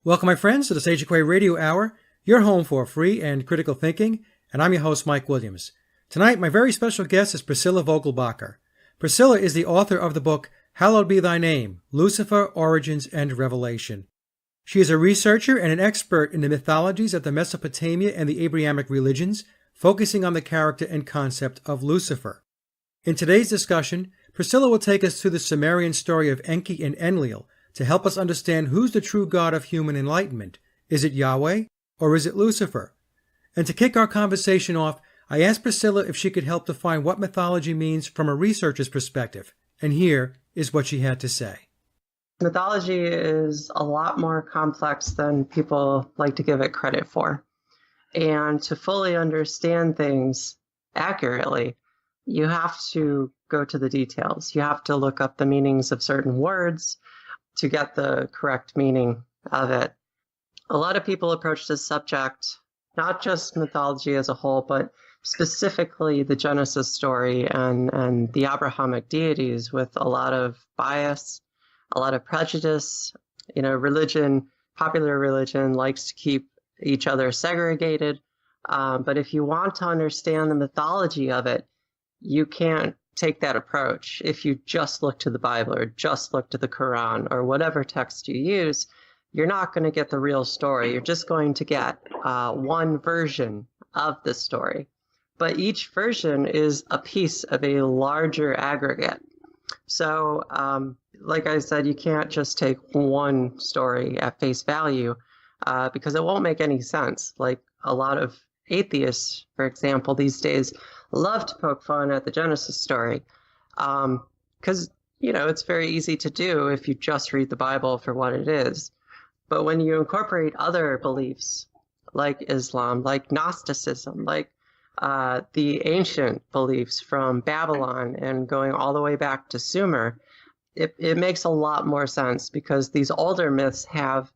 Welcome, my friends, to the Sage of Quay Radio Hour, your home for free and critical thinking, and I'm your host, Mike Williams. Tonight, my very special guest is Priscilla Vogelbacher. Priscilla is the author of the book, Hallowed Be Thy Name, Lucifer, Origins, and Revelation. She is a researcher and an expert in the mythologies of the Mesopotamia and the Abrahamic religions, focusing on the character and concept of Lucifer. In today's discussion, Priscilla will take us through the Sumerian story of Enki and Enlil, to help us understand who's the true God of human enlightenment. Is it Yahweh or is it Lucifer? And to kick our conversation off, I asked Priscilla if she could help define what mythology means from a researcher's perspective. And here is what she had to say. Mythology is a lot more complex than people like to give it credit for. And to fully understand things accurately, you have to go to the details. You have to look up the meanings of certain words to get the correct meaning of it. A lot of people approach this subject, not just mythology as a whole, but specifically the Genesis story and the Abrahamic deities with a lot of bias, a lot of prejudice. You know, popular religion likes to keep each other segregated. But if you want to understand the mythology of it, you can't take that approach. If you just look to the Bible or just look to the Quran or whatever text you use, you're not going to get the real story. You're just going to get one version of the story. But each version is a piece of a larger aggregate. So, like I said, you can't just take one story at face value because it won't make any sense. Like a lot of atheists, for example, these days love to poke fun at the Genesis story because, it's very easy to do if you just read the Bible for what it is. But when you incorporate other beliefs like Islam, like Gnosticism, like the ancient beliefs from Babylon and going all the way back to Sumer, it makes a lot more sense because these older myths have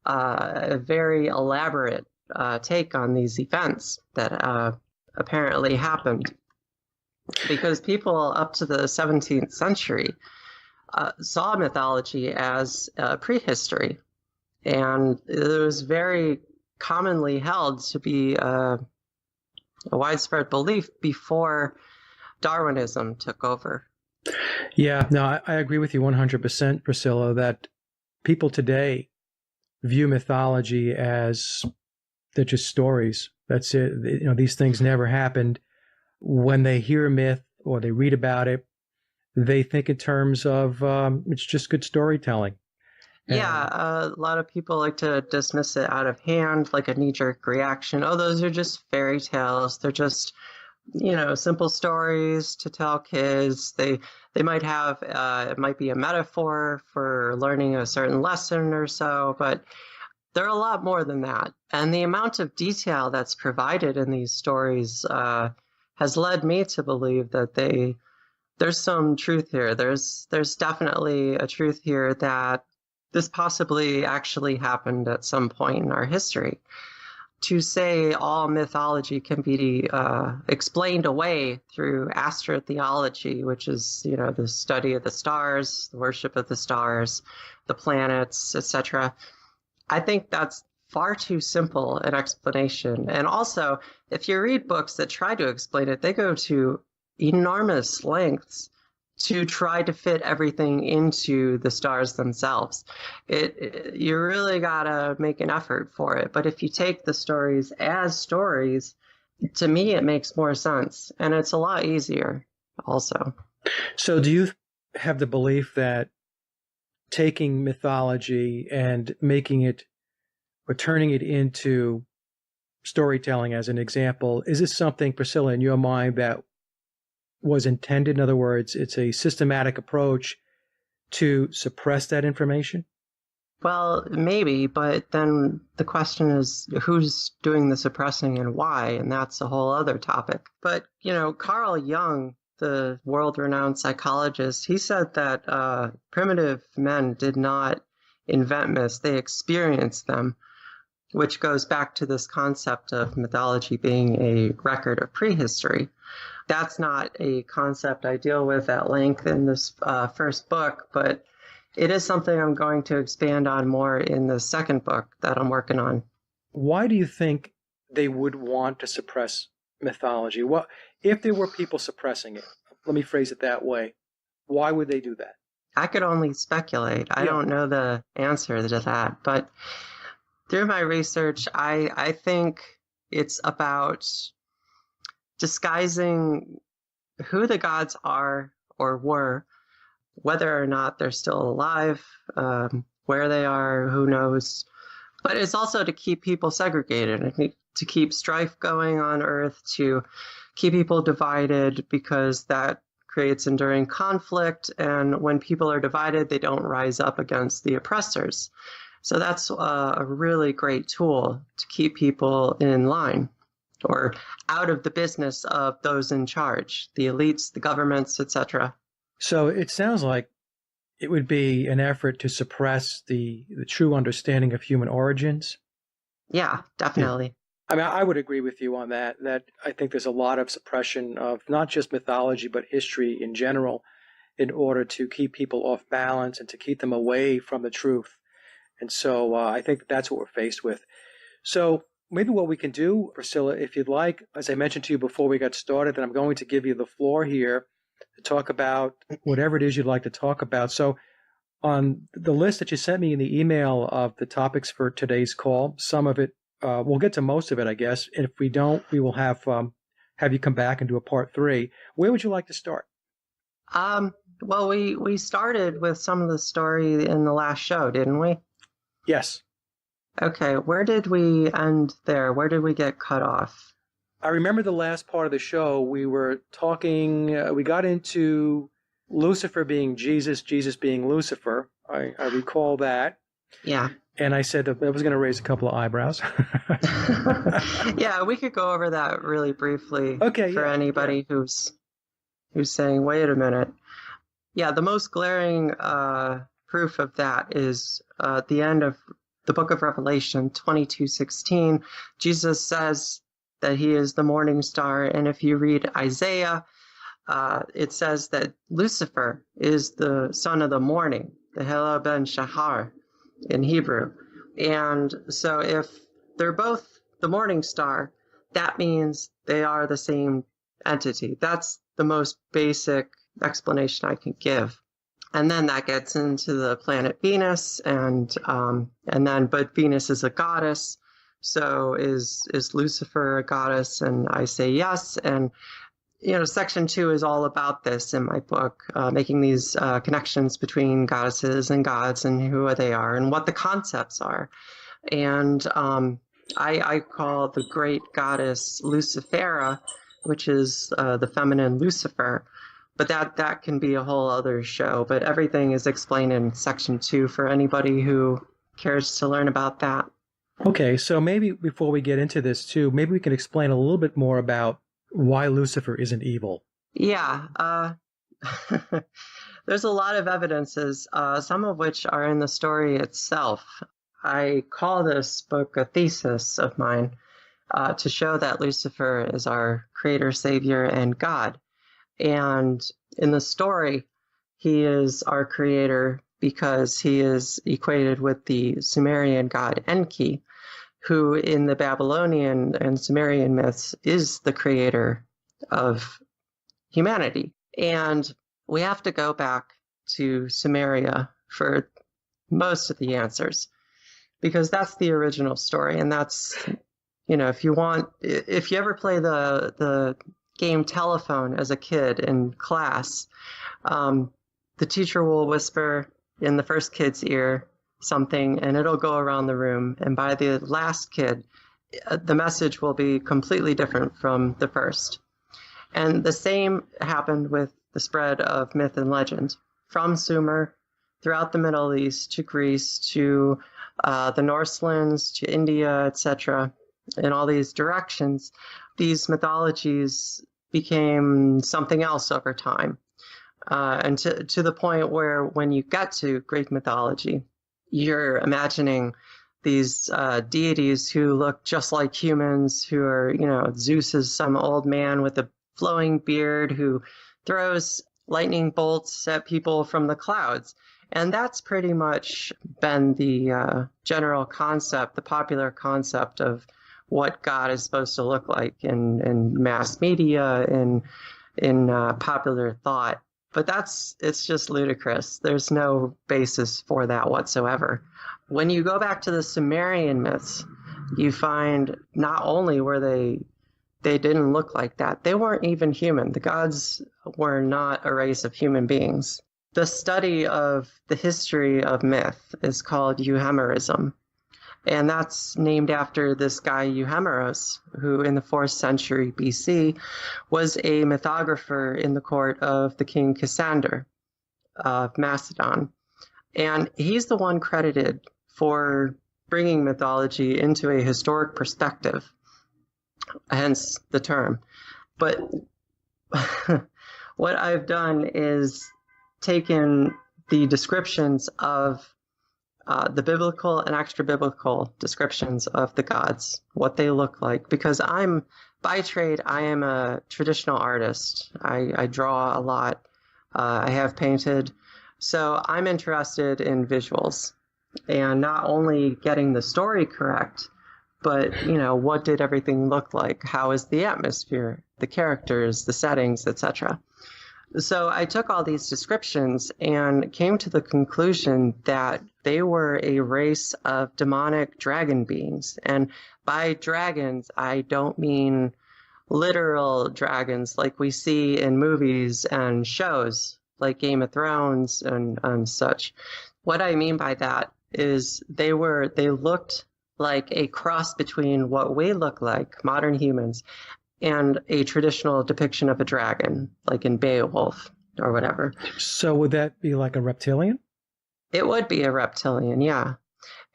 a very elaborate take on these events that apparently happened, because people up to the 17th century saw mythology as prehistory, and it was very commonly held to be a widespread belief before Darwinism took over. Yeah, no, I agree with you 100%, Priscilla, that people today view mythology as they're just stories. That's it. These things never happened. When they hear a myth or they read about it, they think in terms of it's just good storytelling. Yeah, a lot of people like to dismiss it out of hand, like a knee-jerk reaction. Oh, those are just fairy tales. They're just, simple stories to tell kids. They might have, it might be a metaphor for learning a certain lesson or so, but they're a lot more than that. And the amount of detail that's provided in these stories has led me to believe that there's some truth here. There's definitely a truth here that this possibly actually happened at some point in our history. To say all mythology can be explained away through astrotheology, which is, the study of the stars, the worship of the stars, the planets, etc., I think that's far too simple an explanation. And also, if you read books that try to explain it, they go to enormous lengths to try to fit everything into the stars themselves. You really gotta make an effort for it. But if you take the stories as stories, to me, it makes more sense. And it's a lot easier also. So do you have the belief that taking mythology and making it or turning it into storytelling as an example, is this something, Priscilla, in your mind that was intended? In other words, it's a systematic approach to suppress that information? Well, maybe, but then the question is who's doing the suppressing and why, and that's a whole other topic. But, Carl Jung, the world-renowned psychologist, he said that primitive men did not invent myths, they experienced them, which goes back to this concept of mythology being a record of prehistory. That's not a concept I deal with at length in this first book, but It is something I'm going to expand on more in the second book that I'm working on. Why do you think they would want to suppress mythology? What if there were people suppressing it? Let me phrase it that way. Why would they do that? I could only speculate. I Yeah. don't know the answer to that, but through my research, I think it's about disguising who the gods are or were, whether or not they're still alive, where they are, who knows. But it's also to keep people segregated and to keep strife going on Earth, to keep people divided, because that creates enduring conflict. And when people are divided, they don't rise up against the oppressors. So that's a really great tool to keep people in line or out of the business of those in charge, the elites, the governments, etc. So it sounds like it would be an effort to suppress the true understanding of human origins. Yeah, definitely. I mean, I would agree with you on that, that I think there's a lot of suppression of not just mythology, but history in general in order to keep people off balance and to keep them away from the truth. And so I think that's what we're faced with. So maybe what we can do, Priscilla, if you'd like, as I mentioned to you before we got started, that I'm going to give you the floor here to talk about whatever it is you'd like to talk about. So on the list that you sent me in the email of the topics for today's call, some of it, we'll get to most of it, I guess. And if we don't, we will have you come back and do a part 3. Where would you like to start? Well, we started with some of the story in the last show, didn't we? Yes. Okay, where did we end there? Where did we get cut off? I remember the last part of the show, we were talking, we got into Lucifer being Jesus, Jesus being Lucifer. I recall that. Yeah. And I said that I was going to raise a couple of eyebrows. Yeah, we could go over that really briefly for anybody who's saying, wait a minute. Yeah, the most glaring proof of that is at the end of the book of Revelation 22:16. Jesus says that he is the morning star. And if you read Isaiah, it says that Lucifer is the son of the morning, the Hela ben Shahar in Hebrew. And so if they're both the morning star, that means they are the same entity. That's the most basic explanation I can give. And then that gets into the planet Venus, but Venus is a goddess. So is Lucifer a goddess? And I say yes. And section 2 is all about this in my book, making these connections between goddesses and gods and who they are and what the concepts are. And I call the great goddess Lucifera, which is the feminine Lucifer. But that can be a whole other show. But everything is explained in section 2 for anybody who cares to learn about that. Okay, so maybe before we get into this too, maybe we can explain a little bit more about why Lucifer isn't evil. Yeah, there's a lot of evidences, some of which are in the story itself. I call this book a thesis of mine to show that Lucifer is our creator, savior, and God. And in the story, he is our creator because he is equated with the Sumerian god Enki, who in the Babylonian and Sumerian myths is the creator of humanity. And we have to go back to Sumeria for most of the answers, because that's the original story. And that's, if you ever play the game telephone as a kid in class, the teacher will whisper in the first kid's ear something, and it'll go around the room. And by the last kid, the message will be completely different from the first. And the same happened with the spread of myth and legend from Sumer throughout the Middle East to Greece to the Norselands to India, etc. In all these directions, these mythologies became something else over time. And to the point where when you get to Greek mythology, you're imagining these deities who look just like humans, who are, Zeus is some old man with a flowing beard who throws lightning bolts at people from the clouds. And that's pretty much been the general concept, the popular concept of what God is supposed to look like in mass media, in popular thought. But it's just ludicrous. There's no basis for that whatsoever. When you go back to the Sumerian myths, you find not only were they didn't look like that, they weren't even human. The gods were not a race of human beings. The study of the history of myth is called euhemerism. And that's named after this guy Euhemeros, who in the 4th century BC was a mythographer in the court of the king Cassander of Macedon. And he's the one credited for bringing mythology into a historic perspective, hence the term. But what I've done is taken the descriptions of the biblical and extra-biblical descriptions of the gods, what they look like, because by trade, I am a traditional artist. I draw a lot. I have painted. So I'm interested in visuals and not only getting the story correct, but, what did everything look like? How is the atmosphere, the characters, the settings, etc.? So I took all these descriptions and came to the conclusion that they were a race of demonic dragon beings. And by dragons, I don't mean literal dragons like we see in movies and shows like Game of Thrones and such. What I mean by that is they looked like a cross between what we look like, modern humans, and a traditional depiction of a dragon, like in Beowulf or whatever. So would that be like a reptilian? It would be a reptilian, yeah.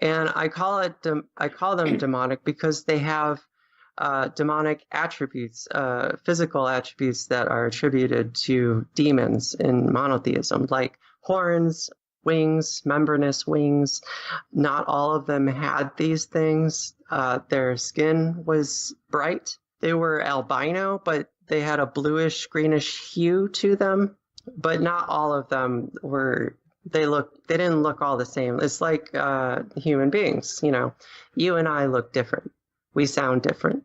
And I call them demonic because they have demonic attributes, physical attributes that are attributed to demons in monotheism, like horns, wings, membranous wings. Not all of them had these things. Their skin was bright. They were albino, but they had a bluish, greenish hue to them. But not all of them were. They didn't look all the same. It's like human beings. You and I look different. We sound different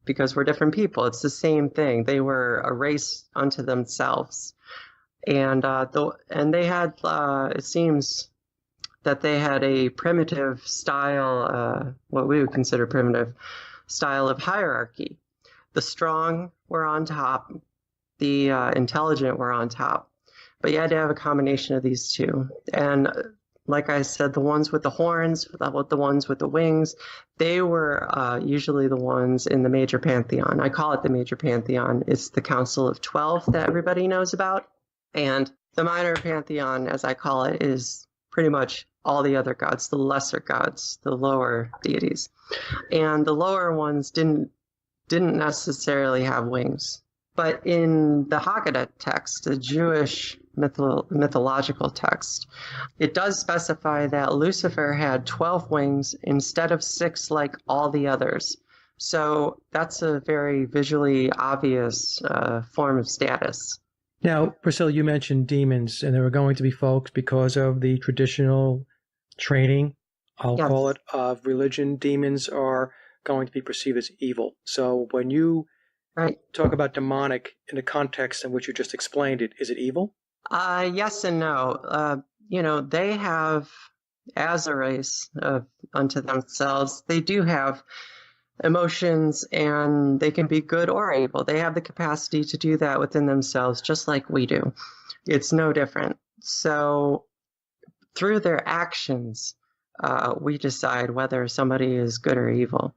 because we're different people. It's the same thing. They were a race unto themselves. And they had, it seems that they had a primitive style, what we would consider primitive style of hierarchy. The strong were on top, the intelligent were on top, but you had to have a combination of these two. And like I said, the ones with the horns, the ones with the wings, they were usually the ones in the major pantheon. I call it the major pantheon. It's the Council of 12 that everybody knows about. And the minor pantheon, as I call it, is pretty much all the other gods, the lesser gods, the lower deities. And the lower ones didn't necessarily have wings. But in the Haggadah text, the Jewish mythological text, it does specify that Lucifer had 12 wings instead of 6 like all the others. So that's a very visually obvious form of status. Now, Priscilla, you mentioned demons, and there were going to be folks, because of the traditional training, I'll call it, of religion, demons are going to be perceived as evil. So when you talk about demonic in the context in which you just explained it, is it evil? Yes and no. They have, as a race unto themselves, they do have emotions, and they can be good or evil. They have the capacity to do that within themselves, just like we do. It's no different. So through their actions, we decide whether somebody is good or evil.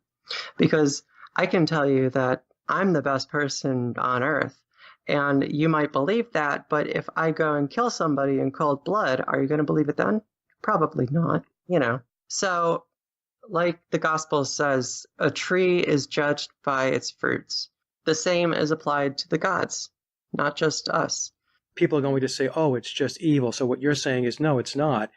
Because I can tell you that I'm the best person on earth, and you might believe that, but if I go and kill somebody in cold blood, are you going to believe it then? Probably not, So like the gospel says, a tree is judged by its fruits. The same is applied to the gods, not just us. People are going to say, oh, it's just evil. So what you're saying is, no, it's not.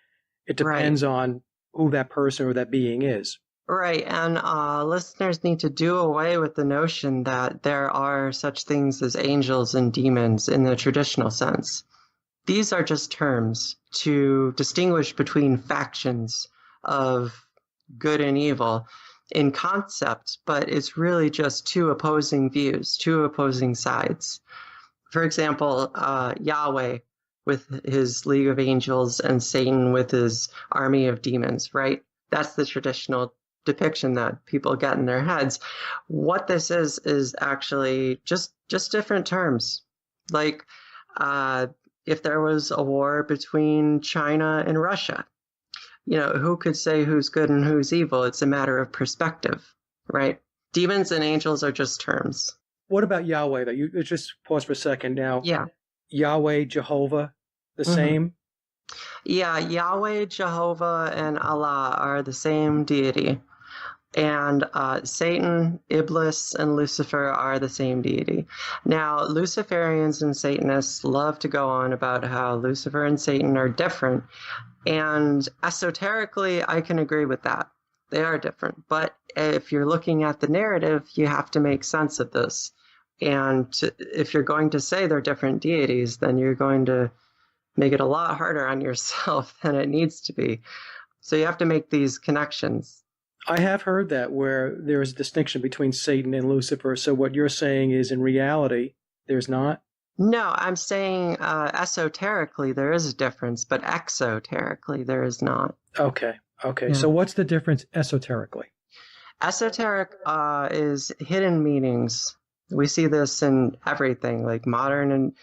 It depends on who that person or that being is. Right. And listeners need to do away with the notion that there are such things as angels and demons in the traditional sense. These are just terms to distinguish between factions of good and evil in concept, but it's really just two opposing views, two opposing sides. For example, Yahweh with his League of Angels and Satan with his army of demons, right? That's the traditional depiction that people get in their heads. What this is actually just different terms. Like if there was a war between China and Russia, who could say who's good and who's evil? It's a matter of perspective, right? Demons and angels are just terms. What about Yahweh, though? You just pause for a second now. Yeah. Yahweh, Jehovah, the same? Yeah, Yahweh, Jehovah, and Allah are the same deity. And Satan, Iblis, and Lucifer are the same deity. Now, Luciferians and Satanists love to go on about how Lucifer and Satan are different. And esoterically, I can agree with that. They are different. But if you're looking at the narrative, you have to make sense of this. And if you're going to say they're different deities, then you're going to make it a lot harder on yourself than it needs to be. So you have to make these connections. I have heard that, where there is a distinction between Satan and Lucifer. So what you're saying is, in reality, there's not? No, I'm saying esoterically there is a difference, but exoterically there is not. Okay. Yeah. So what's the difference esoterically? Esoteric is hidden meanings. We see this in everything, like modern and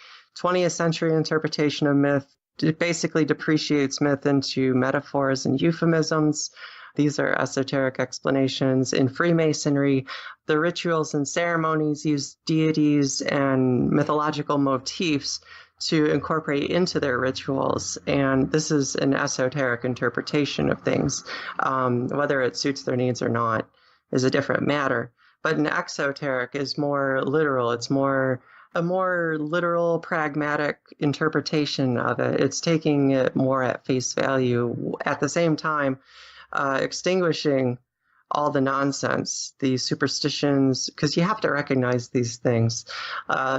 20th century interpretation of myth. It basically depreciates myth into metaphors and euphemisms. These are esoteric explanations. In Freemasonry, the rituals and ceremonies use deities and mythological motifs to incorporate into their rituals. And this is an esoteric interpretation of things. Whether it suits their needs or not is a different matter. But an exoteric is more literal. It's a more literal, pragmatic interpretation of it. It's taking it more at face value. At the same time, extinguishing all the nonsense, the superstitions, because you have to recognize these things.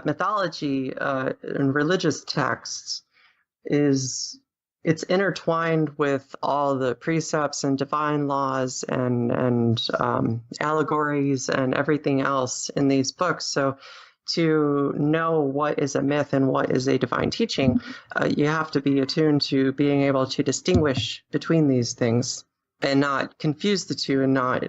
Mythology and religious texts it's intertwined with all the precepts and divine laws and allegories and everything else in these books. So to know what is a myth and what is a divine teaching, you have to be attuned to being able to distinguish between these things and not confuse the two and not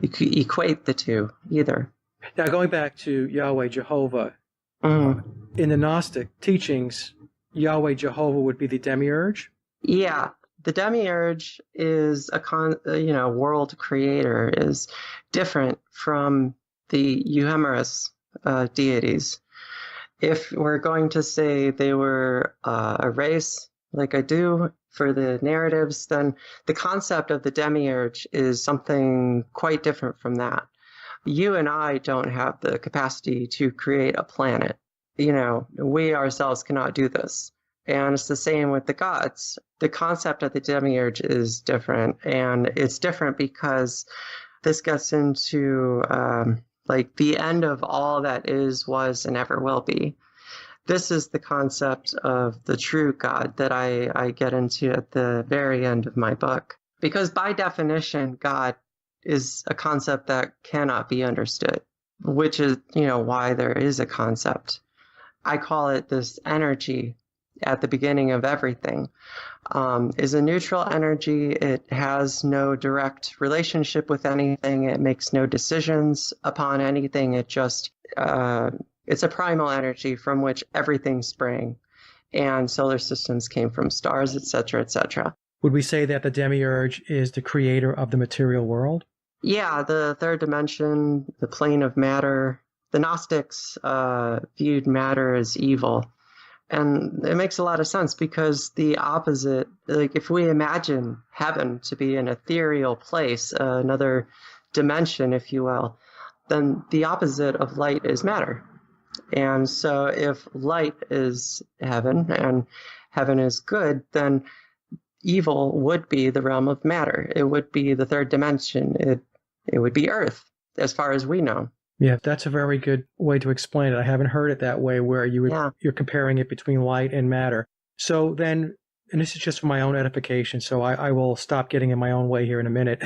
equate the two either. Now, going back to Yahweh, Jehovah, in the Gnostic teachings, Yahweh, Jehovah would be the demiurge? Yeah, the demiurge is a world creator, is different from the euhemerus deities. If we're going to say they were a race, like I do for the narratives, then the concept of the demiurge is something quite different from that. You and I don't have the capacity to create a planet. We ourselves cannot do this. And it's the same with the gods. The concept of the demiurge is different. And it's different because this gets into the end of all that is, was, and ever will be. This is the concept of the true God that I get into at the very end of my book. Because by definition, God is a concept that cannot be understood, which is, why there is a concept. I call it this energy at the beginning of everything. Is a neutral energy. It has no direct relationship with anything. It makes no decisions upon anything. It just, it's a primal energy from which everything sprang. And solar systems came from stars, etc., etc. Would we say that the demiurge is the creator of the material world? Yeah, the third dimension, the plane of matter. The Gnostics viewed matter as evil. And it makes a lot of sense because the opposite, like if we imagine heaven to be an ethereal place, another dimension, if you will, then the opposite of light is matter. And so if light is heaven and heaven is good, then evil would be the realm of matter. It would be the third dimension. It would be Earth, as far as we know. Yeah, that's a very good way to explain it. I haven't heard it that way, where you're comparing it between light and matter. So then, and this is just for my own edification, so I will stop getting in my own way here in a minute.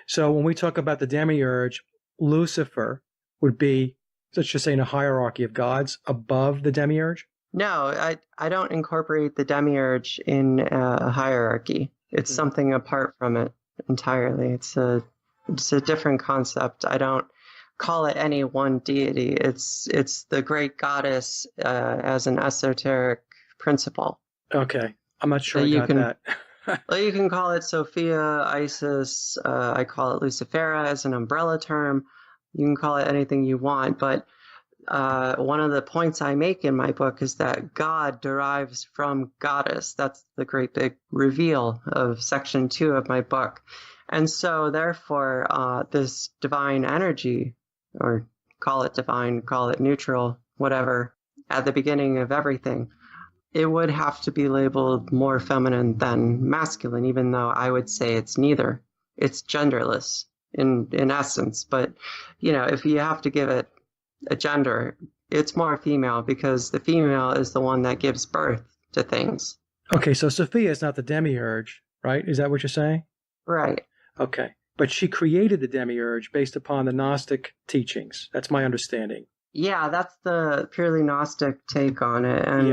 So when we talk about the demiurge, Lucifer would be, let's just say, in a hierarchy of gods above the demiurge? No, I don't incorporate the demiurge in a hierarchy. It's something apart from it entirely. It's a different concept. I don't call it any one deity. It's the great goddess as an esoteric principle. Okay. I'm not sure So I you got can that. well, you can call it Sophia, Isis. I call it Lucifera as an umbrella term. You can call it anything you want, but one of the points I make in my book is that God derives from goddess. That's the great big reveal of section 2 of my book. And so therefore, this divine energy, or call it divine, call it neutral, whatever, at the beginning of everything, it would have to be labeled more feminine than masculine, even though I would say it's neither. It's genderless in essence. But, if you have to give it a gender, it's more female because the female is the one that gives birth to things. Okay, so Sophia is not the demiurge, right? Is that what you're saying? Right. Okay. But she created the demiurge based upon the Gnostic teachings. That's my understanding. Yeah, that's the purely Gnostic take on it. And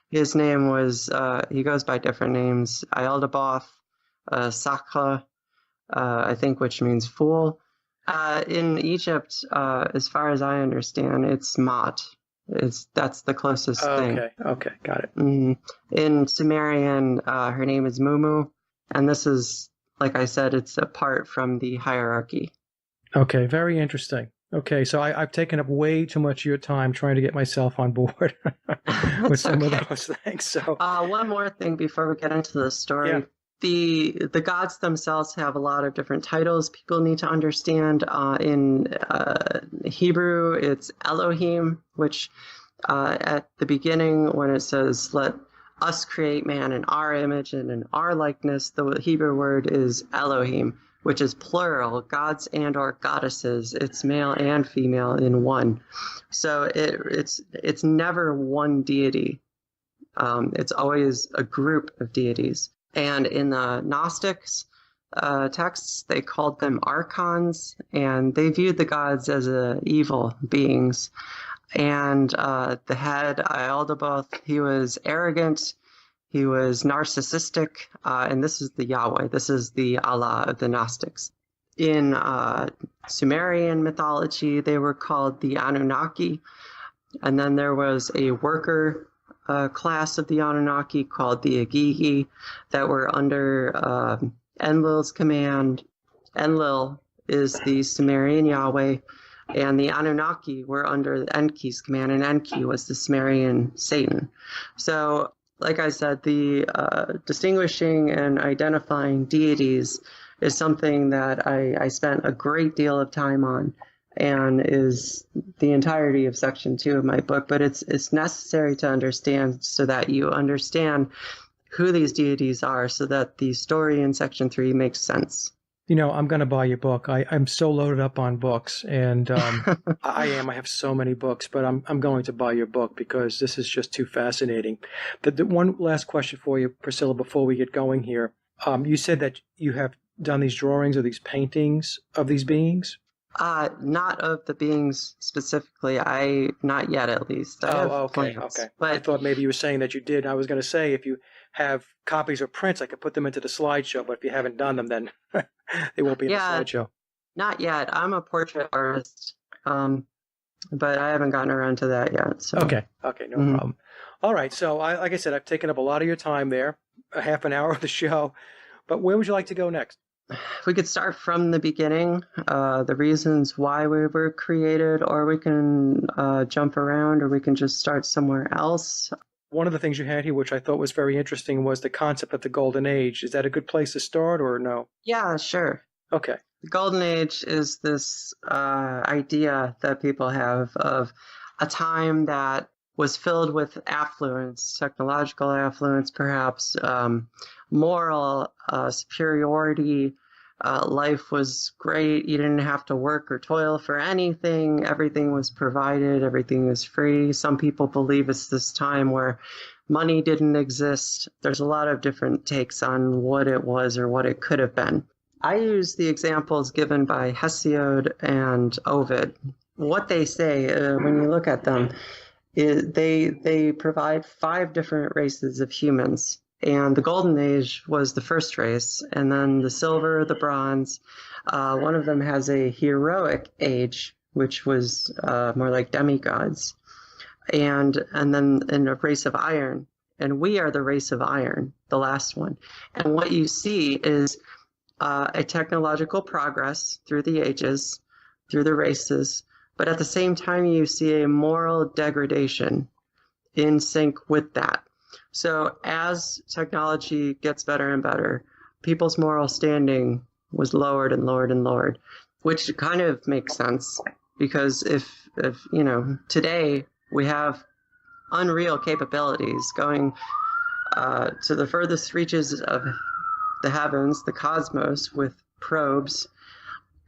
his name was, he goes by different names, Aeldaboth, Sakha, I think, which means fool. In Egypt, as far as I understand, it's Mot. That's the closest thing. Okay, got it. In Sumerian, her name is Mumu, and this is, like I said, it's apart from the hierarchy. Okay, very interesting. Okay, so I've taken up way too much of your time trying to get myself on board with some of those things. So one more thing before we get into the story. Yeah. The gods themselves have a lot of different titles people need to understand. In Hebrew, it's Elohim, which at the beginning, when it says, let us create man in our image and in our likeness, the Hebrew word is Elohim, which is plural, gods and or goddesses. It's male and female in one. So it's never one deity. It's always a group of deities. And in the Gnostics texts, they called them archons, and they viewed the gods as evil beings. And the head, Aeldaboth, he was arrogant, he was narcissistic, and this is the Yahweh, this is the Allah of the Gnostics. In Sumerian mythology, they were called the Anunnaki, and then there was a worker class of the Anunnaki called the Agigi that were under Enlil's command. Enlil is the Sumerian Yahweh, and the Anunnaki were under Enki's command, and Enki was the Sumerian Satan. So, like I said, the distinguishing and identifying deities is something that I spent a great deal of time on, and is the entirety of section 2 of my book. But it's necessary to understand so that you understand who these deities are, so that the story in section 3 makes sense. I'm going to buy your book. I'm so loaded up on books, and I have so many books, but I'm going to buy your book because this is just too fascinating. The one last question for you, Priscilla, before we get going here. You said that you have done these drawings or these paintings of these beings? Not of the beings specifically. Not yet, at least. Okay. But I thought maybe you were saying that you did. I was going to say, if you have copies or prints, I could put them into the slideshow, but if you haven't done them, then they won't be in the slideshow. Not yet. I'm a portrait artist, but I haven't gotten around to that yet. So. Okay, no problem. All right, so like I said, I've taken up a lot of your time there, a half an hour of the show, but where would you like to go next? We could start from the beginning, the reasons why we were created, or we can jump around, or we can just start somewhere else. One of the things you had here, which I thought was very interesting, was the concept of the Golden Age. Is that a good place to start, or no? Yeah, sure. Okay. The Golden Age is this idea that people have of a time that was filled with affluence, technological affluence, perhaps moral superiority, Life was great. You didn't have to work or toil for anything. Everything was provided. Everything was free. Some people believe it's this time where money didn't exist. There's a lot of different takes on what it was or what it could have been. I use the examples given by Hesiod and Ovid. What they say when you look at them is they provide 5 different races of humans. And the Golden Age was the first race, and then the Silver, the Bronze. One of them has a heroic age, which was more like demigods, and then in a race of Iron. And we are the race of Iron, the last one. And what you see is a technological progress through the ages, through the races, but at the same time you see a moral degradation in sync with that. So as technology gets better and better, people's moral standing was lowered and lowered and lowered, which kind of makes sense because if today we have unreal capabilities going to the furthest reaches of the heavens, the cosmos, with probes,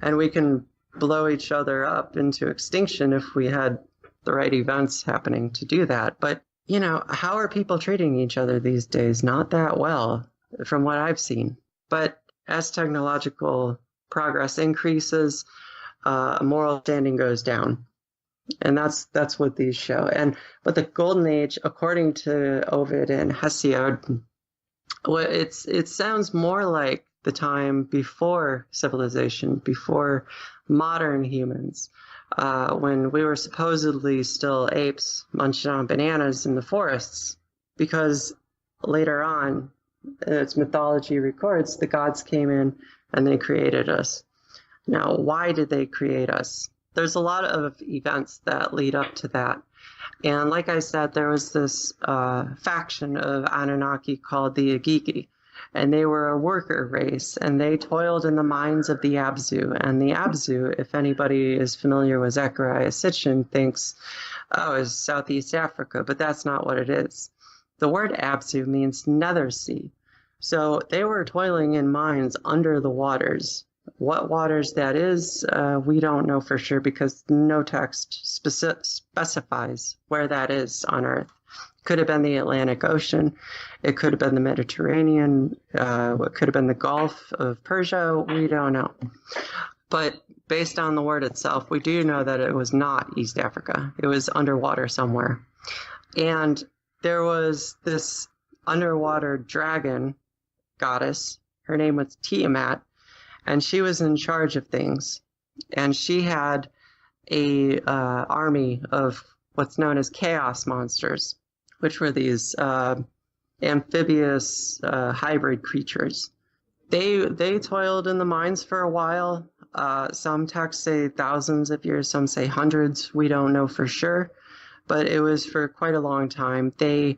and we can blow each other up into extinction if we had the right events happening to do that. But how are people treating each other these days? Not that well, from what I've seen. But as technological progress increases, moral standing goes down. And that's what these show. But the Golden Age, according to Ovid and Hesiod, it sounds more like the time before civilization, before modern humans, when we were supposedly still apes munching on bananas in the forests, because later on, as mythology records, the gods came in and they created us. Now, why did they create us? There's a lot of events that lead up to that. And like I said, there was this faction of Anunnaki called the Agigi, and they were a worker race, and they toiled in the mines of the Abzu. And the Abzu, if anybody is familiar with Zechariah Sitchin, thinks, oh, it's Southeast Africa, but that's not what it is. The word Abzu means nether sea. So they were toiling in mines under the waters. What waters that is, we don't know for sure because no text specifies where that is on Earth. Could have been the Atlantic Ocean. It could have been the Mediterranean. It could have been the Gulf of Persia. We don't know. But based on the word itself, we do know that it was not East Africa. It was underwater somewhere. And there was this underwater dragon goddess. Her name was Tiamat, and she was in charge of things. And she had a army of what's known as chaos monsters, which were these amphibious hybrid creatures. They toiled in the mines for a while. Some texts say thousands of years, some say hundreds. We don't know for sure, but it was for quite a long time. They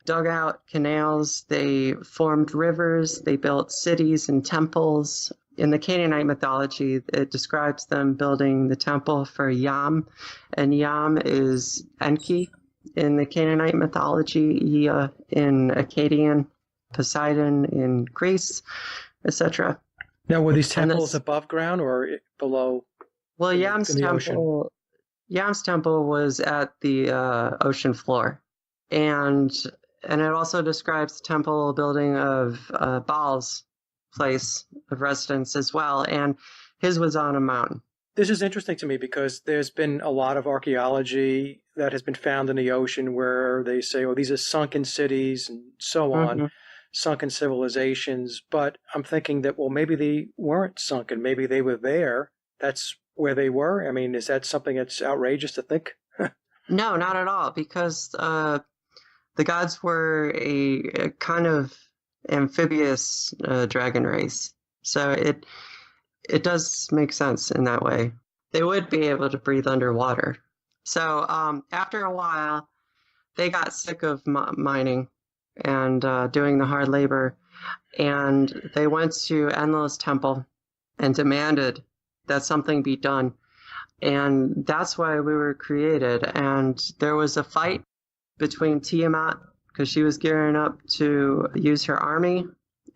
dug out canals, they formed rivers, they built cities and temples. In the Canaanite mythology, it describes them building the temple for Yam, and Yam is Enki in the Canaanite mythology, Ea in Akkadian, Poseidon in Greece, etc. Now, were these temples above ground or below? Well, Yam's temple was at the ocean floor, and it also describes the temple building of Baal's place of residence as well, and his was on a mountain. This is interesting to me because there's been a lot of archaeology that has been found in the ocean where they say, oh, these are sunken cities and so on, sunken civilizations. But I'm thinking that, well, maybe they weren't sunken. Maybe they were there. That's where they were. I mean, is that something that's outrageous to think? No, not at all, because the gods were a kind of amphibious dragon race. So it does make sense in that way. They would be able to breathe underwater. So after a while, they got sick of mining and doing the hard labor, and they went to Enlil's temple and demanded that something be done. And that's why we were created. And there was a fight between Tiamat, because she was gearing up to use her army,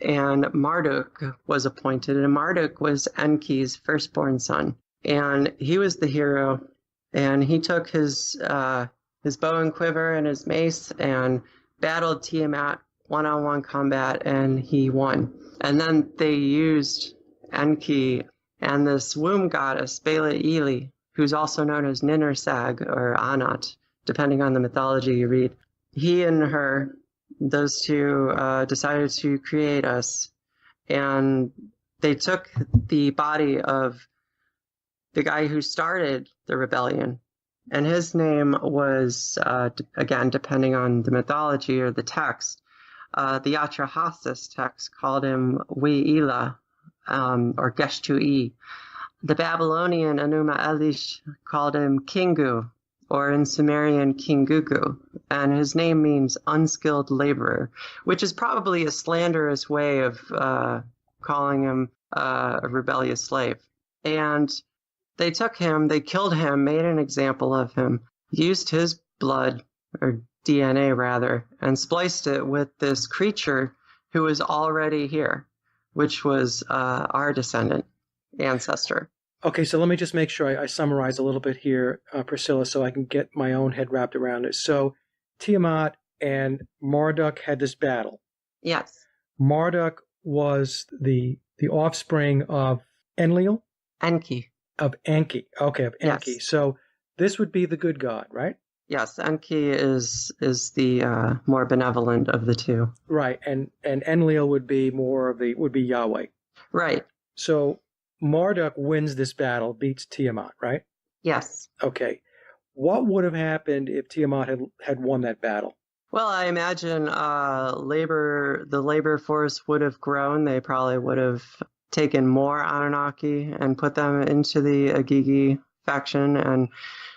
and Marduk was appointed. And Marduk was Enki's firstborn son. And he was the hero. And he took his bow and quiver and his mace and battled Tiamat one-on-one combat, and he won. And then they used Enki and this womb goddess, Bela Ili, who's also known as Ninersag or Anat, depending on the mythology you read. He and her, those two, decided to create us, and they took the body of the guy who started the rebellion, and his name was, again, depending on the mythology or the text, the Atrahasis text called him We'ila, or Geshtu'i. The Babylonian Enuma Elish called him Kingu, or in Sumerian Kingugu, and his name means unskilled laborer, which is probably a slanderous way of calling him a rebellious slave. And they took him, they killed him, made an example of him, used his blood, or DNA rather, and spliced it with this creature who was already here, which was our descendant, ancestor. Okay, so let me just make sure I summarize a little bit here, Priscilla, so I can get my own head wrapped around it. So Tiamat and Marduk had this battle. Yes. Marduk was the offspring of Enlil? Enki. Of Enki. Okay, of Enki. Yes. So this would be the good god, right? Yes, Enki is the more benevolent of the two. Right, and Enlil would be would be Yahweh. Right. So Marduk wins this battle, beats Tiamat, right? Yes. Okay. What would have happened if Tiamat had won that battle? Well, I imagine the labor force would have grown. They probably would have taken more Anunnaki and put them into the Agigi faction and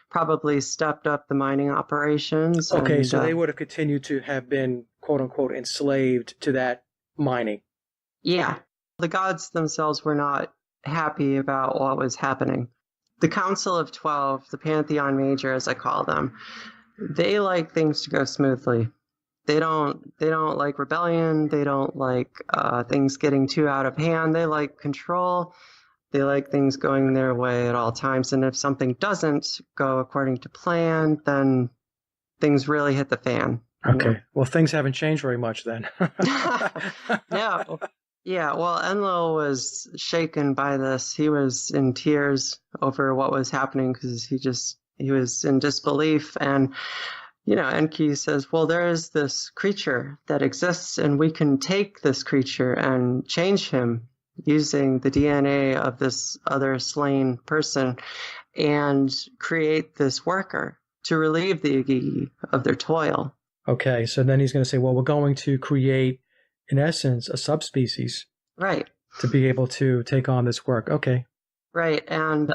probably stepped up the mining operations. Okay, and, so they would have continued to have been, quote unquote, enslaved to that mining. Yeah. The gods themselves were not happy about what was happening. The Council of 12, the Pantheon Major, as I call them, they like things to go smoothly. They don't like rebellion. They don't like things getting too out of hand. They like control. They like things going their way at all times. And if something doesn't go according to plan, then things really hit the fan. Okay. Well, things haven't changed very much then. No. Yeah, well, Enlil was shaken by this. He was in tears over what was happening because he was in disbelief. And, Enki says, well, there is this creature that exists, and we can take this creature and change him using the DNA of this other slain person and create this worker to relieve the Agigi of their toil. Okay, so then he's going to say, well, we're going to create, in essence, a subspecies. Right. To be able to take on this work. Okay. Right. And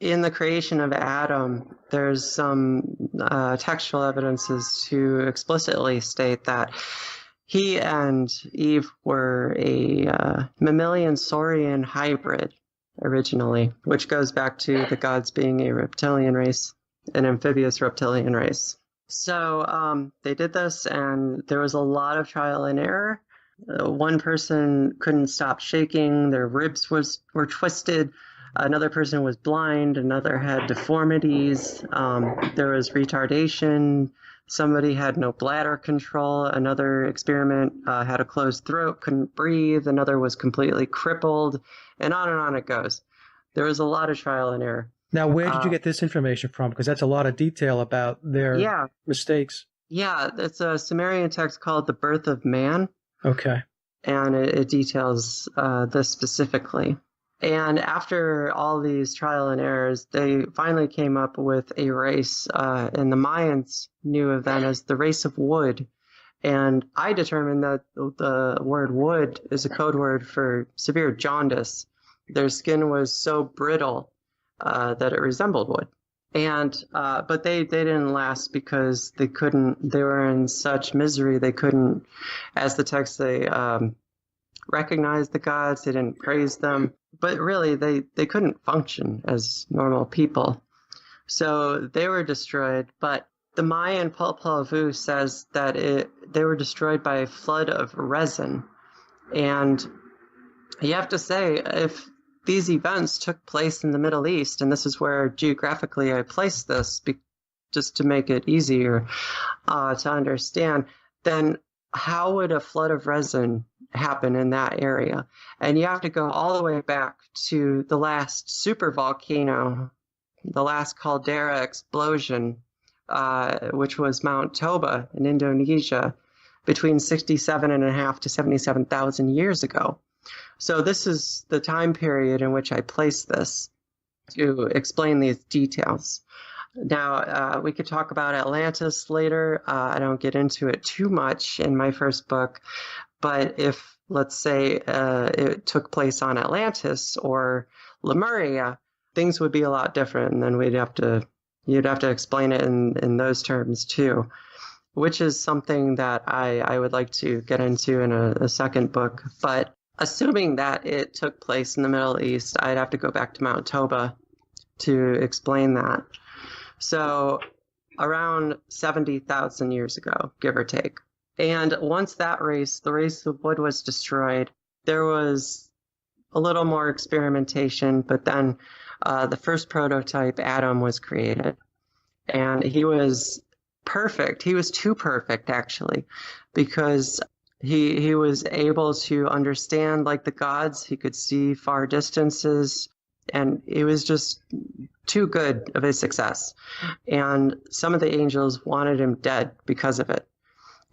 in the creation of Adam, there's some textual evidences to explicitly state that he and Eve were a mammalian saurian hybrid originally, which goes back to the gods being a reptilian race, an amphibious reptilian race. So they did this, and there was a lot of trial and error. One person couldn't stop shaking, their ribs were twisted, another person was blind, another had deformities, there was retardation, somebody had no bladder control, another experiment had a closed throat, couldn't breathe, another was completely crippled, and on it goes. There was a lot of trial and error. Now, where did you get this information from? Because that's a lot of detail about their mistakes. Yeah, it's a Sumerian text called The Birth of Man. Okay. And it details this specifically. And after all these trial and errors, they finally came up with a race, and the Mayans knew of them as the race of wood. And I determined that the word wood is a code word for severe jaundice. Their skin was so brittle that it resembled wood. And but they didn't last because they were in such misery they couldn't, as the text say, recognize the gods. They didn't praise them, but really they couldn't function as normal people, so they were destroyed. But the Mayan Popol Vuh says that they were destroyed by a flood of resin, And you have to say, if these events took place in the Middle East, and this is where geographically I placed this, just to make it easier to understand, then how would a flood of resin happen in that area? And you have to go all the way back to the last supervolcano, the last caldera explosion, which was Mount Toba in Indonesia, between 67.5 to 77,000 years ago. So this is the time period in which I placed this to explain these details. Now, we could talk about Atlantis later. I don't get into it too much in my first book, but if, let's say, it took place on Atlantis or Lemuria, things would be a lot different, and then you'd have to explain it in those terms too, which is something that I would like to get into in a second book. But assuming that it took place in the Middle East, I'd have to go back to Mount Toba to explain that. So around 70,000 years ago, give or take. And once the race of wood was destroyed, there was a little more experimentation, but then the first prototype, Adam, was created. And he was perfect. He was too perfect, actually, because he was able to understand like the gods. He could see far distances, and it was just too good of a success. And some of the angels wanted him dead because of it.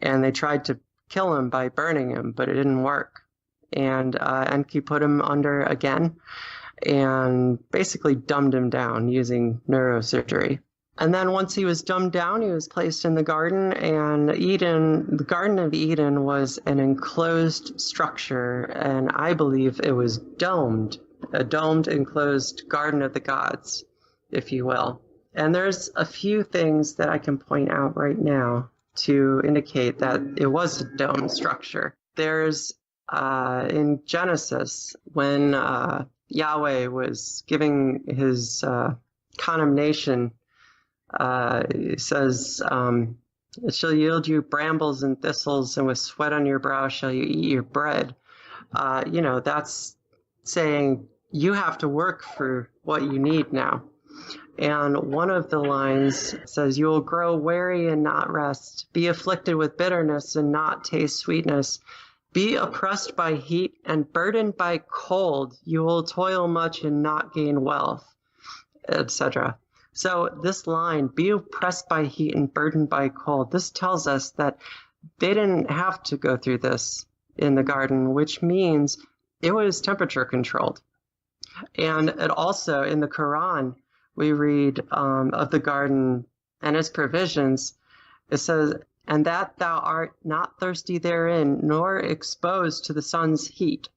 And they tried to kill him by burning him, but it didn't work. And Enki put him under again and basically dumbed him down using neurosurgery. And then once he was dumbed down, he was placed in the garden, and the Garden of Eden was an enclosed structure, and I believe it was domed, a domed, enclosed garden of the gods, if you will. And there's a few things that I can point out right now to indicate that it was a domed structure. There's, in Genesis, when Yahweh was giving his condemnation, it says, it shall yield you brambles and thistles, and with sweat on your brow shall you eat your bread. That's saying you have to work for what you need now. And one of the lines says, you will grow weary and not rest, be afflicted with bitterness and not taste sweetness, be oppressed by heat and burdened by cold. You will toil much and not gain wealth, etc. So this line, be oppressed by heat and burdened by cold, this tells us that they didn't have to go through this in the garden, which means it was temperature controlled. And it also, in the Quran, we read of the garden and its provisions. It says, and that thou art not thirsty therein, nor exposed to the sun's heat.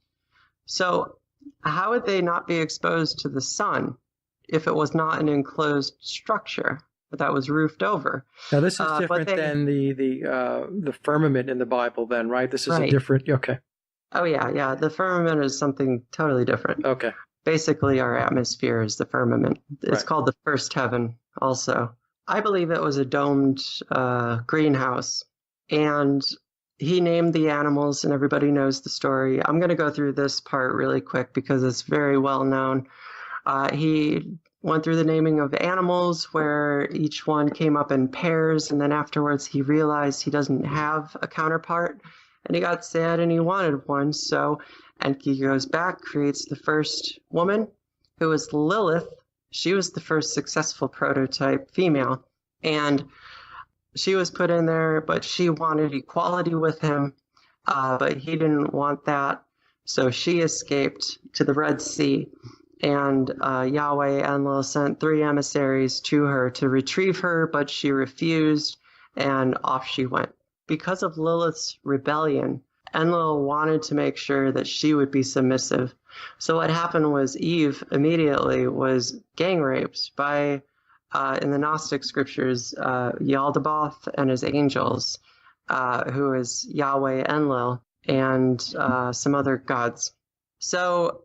So how would they not be exposed to the sun if it was not an enclosed structure that was roofed over? Now this is different than the firmament in the Bible then, right? This is right. a different, okay. Oh yeah. The firmament is something totally different. Okay. Basically, our atmosphere is the firmament. It's right. called the first heaven also. I believe it was a domed greenhouse, and he named the animals, and everybody knows the story. I'm going to go through this part really quick because it's very well known. He went through the naming of animals where each one came up in pairs, and then afterwards he realized he doesn't have a counterpart, and he got sad and he wanted one. So Enki goes back, creates the first woman, who was Lilith. She was the first successful prototype female, and she was put in there, but she wanted equality with him, but he didn't want that. So she escaped to the Red Sea, and Yahweh Enlil sent 3 emissaries to her to retrieve her, but she refused, and off she went. Because of Lilith's rebellion, Enlil wanted to make sure that she would be submissive. So what happened was Eve immediately was gang raped by, in the Gnostic scriptures, Yaldabaoth and his angels, who is Yahweh Enlil, and some other gods. So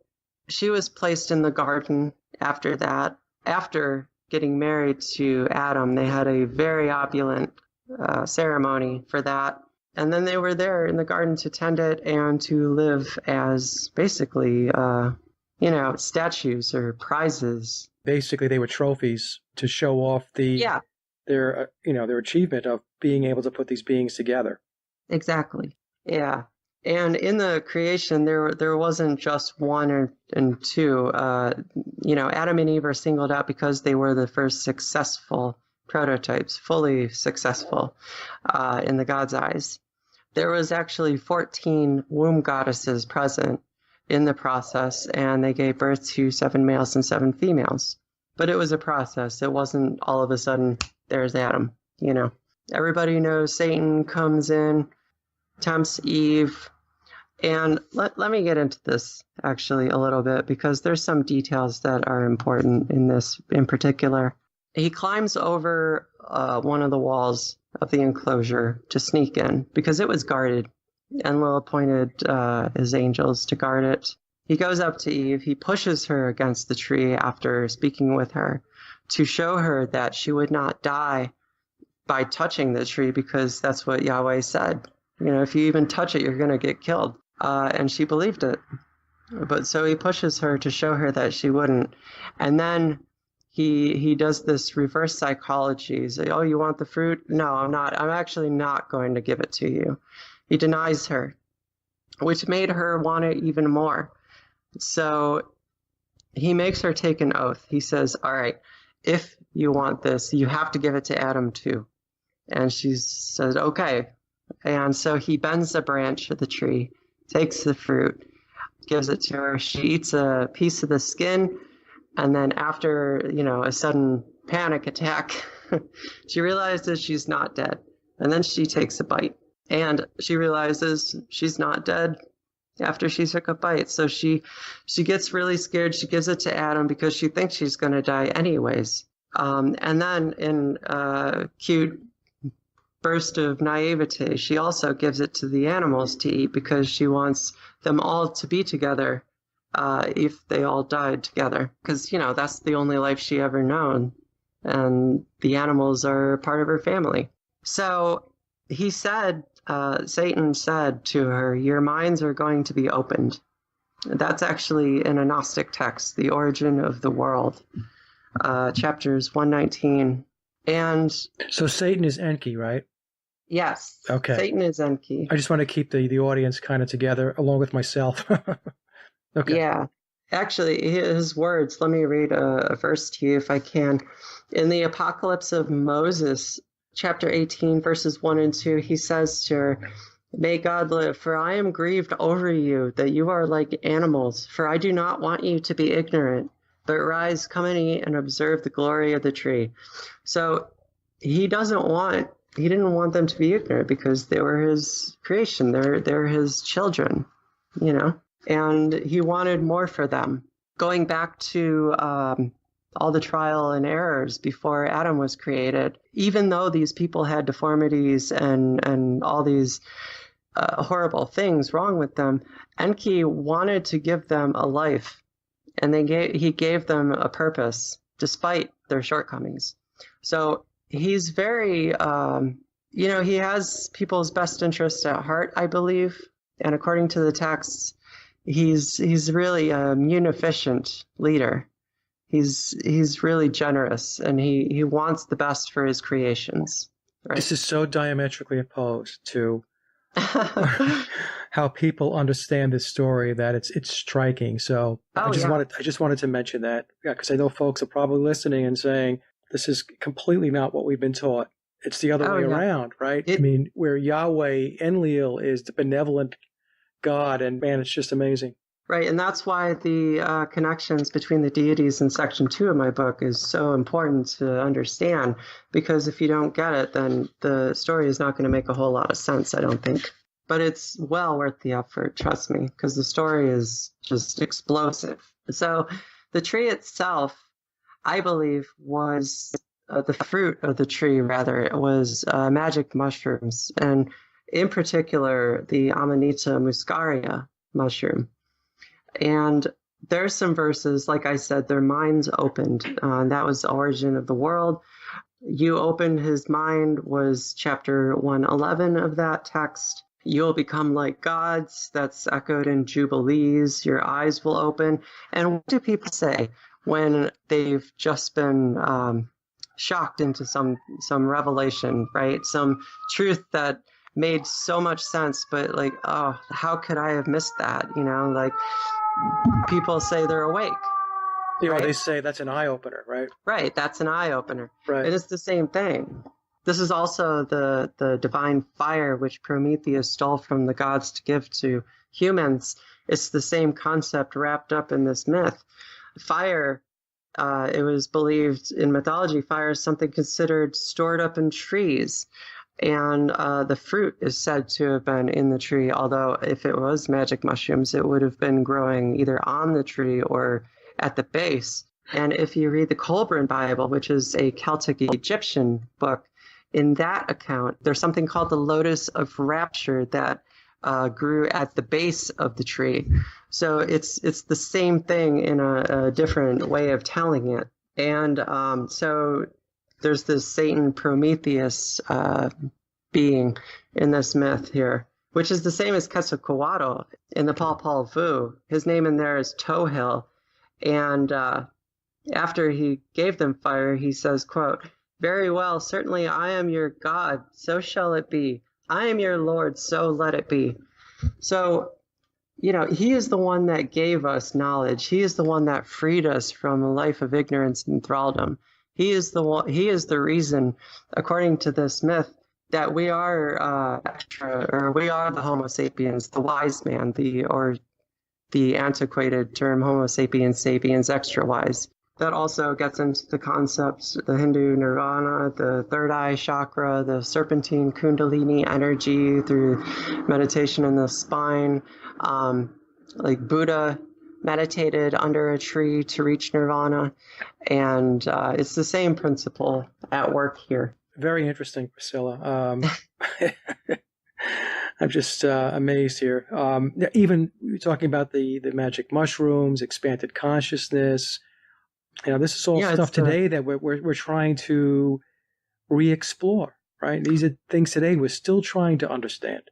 she was placed in the garden after that. After getting married to Adam, they had a very opulent ceremony for that. And then they were there in the garden to tend it and to live as basically, statues or prizes. Basically, they were trophies to show off Yeah, their achievement of being able to put these beings together. exactly. Yeah. And in the creation, there wasn't just one and two. Adam and Eve are singled out because they were the first successful prototypes, fully successful in the God's eyes. There was actually 14 womb goddesses present in the process, and they gave birth to 7 males and 7 females. But it was a process. It wasn't all of a sudden, there's Adam, Everybody knows Satan comes in, tempts Eve. And let me get into this actually a little bit, because there's some details that are important in this in particular. He climbs over one of the walls of the enclosure to sneak in because it was guarded. Enlil appointed his angels to guard it. He goes up to Eve. He pushes her against the tree after speaking with her to show her that she would not die by touching the tree, because that's what Yahweh said. If you even touch it, you're going to get killed. And she believed it. But so he pushes her to show her that she wouldn't. And then he does this reverse psychology. He's like, oh, you want the fruit? No, I'm not. I'm actually not going to give it to you. He denies her, which made her want it even more. So he makes her take an oath. He says, all right, if you want this, you have to give it to Adam too. And she says, okay. And so he bends the branch of the tree, takes the fruit, gives it to her. She eats a piece of the skin. And then after, a sudden panic attack, she realizes she's not dead. And then she takes a bite. And she realizes she's not dead after she took a bite. So she gets really scared. She gives it to Adam because she thinks she's going to die anyways. And then in a cute burst of naivete, she also gives it to the animals to eat because she wants them all to be together if they all died together. Because, that's the only life she ever known. And the animals are part of her family. So he said, Satan said to her, your minds are going to be opened. That's actually in a Gnostic text, The Origin of the World, chapters 119. And so Satan is Enki, right? Yes. Okay. Satan is Enki. I just want to keep the audience kind of together along with myself. Okay. Yeah. Actually, his words, let me read a verse to you if I can. In the Apocalypse of Moses, chapter 18, verses 1 and 2, he says to her, may God live, for I am grieved over you, that you are like animals, for I do not want you to be ignorant, but rise, come and eat, and observe the glory of the tree. So he didn't want them to be ignorant because they were his creation. They're his children, and he wanted more for them. Going back to all the trial and errors before Adam was created, even though these people had deformities and all these horrible things wrong with them, Enki wanted to give them a life, and he gave them a purpose despite their shortcomings. So he's very, he has people's best interests at heart, I believe. And according to the texts, he's really a munificent leader. He's really generous, and he wants the best for his creations. Right? This is so diametrically opposed to how people understand this story that it's striking. So I just wanted to mention that, because I know folks are probably listening and saying, this is completely not what we've been taught. It's the other way around, right? Where Yahweh, Enlil, is the benevolent God, and man, it's just amazing. Right, and that's why the connections between the deities in section 2 of my book is so important to understand, because if you don't get it, then the story is not going to make a whole lot of sense, I don't think. But it's well worth the effort, trust me, because the story is just explosive. So the tree itself, I believe, was the fruit of the tree, rather. It was magic mushrooms, and in particular, the Amanita muscaria mushroom. And there's some verses, like I said, their minds opened. That was the origin of the world. You opened his mind was chapter 111 of that text. You'll become like gods. That's echoed in Jubilees. Your eyes will open. And what do people say when they've just been shocked into some revelation, right? Some truth that made so much sense, but like, oh, how could I have missed that? Like people say they're awake. Right? They say that's an eye-opener, right? Right, that's an eye-opener. Right. And it's the same thing. This is also the divine fire which Prometheus stole from the gods to give to humans. It's the same concept wrapped up in this myth. Fire, it was believed in mythology, fire is something considered stored up in trees. And the fruit is said to have been in the tree, although if it was magic mushrooms, it would have been growing either on the tree or at the base. And if you read the Colburn Bible, which is a Celtic Egyptian book, in that account, there's something called the lotus of rapture that grew at the base of the tree. So it's the same thing in a different way of telling it. And so there's this Satan Prometheus being in this myth here, which is the same as Quetzalcoatl in the Paul Vu. His name in there is Tohil. And after he gave them fire, he says, quote, "Very well, certainly I am your God, so shall it be. I am your Lord, so let it be." So, he is the one that gave us knowledge. He is the one that freed us from a life of ignorance and thraldom. He is the reason, according to this myth, that we are we are the Homo sapiens, the wise man, the antiquated term Homo sapiens sapiens extra wise. That also gets into the concepts, the Hindu nirvana, the third eye chakra, the serpentine kundalini energy through meditation in the spine. Like Buddha meditated under a tree to reach nirvana. And it's the same principle at work here. Very interesting, Priscilla. I'm just amazed here. Even talking about the magic mushrooms, expanded consciousness. This is all stuff today that we're trying to re-explore, right? These are things today we're still trying to understand.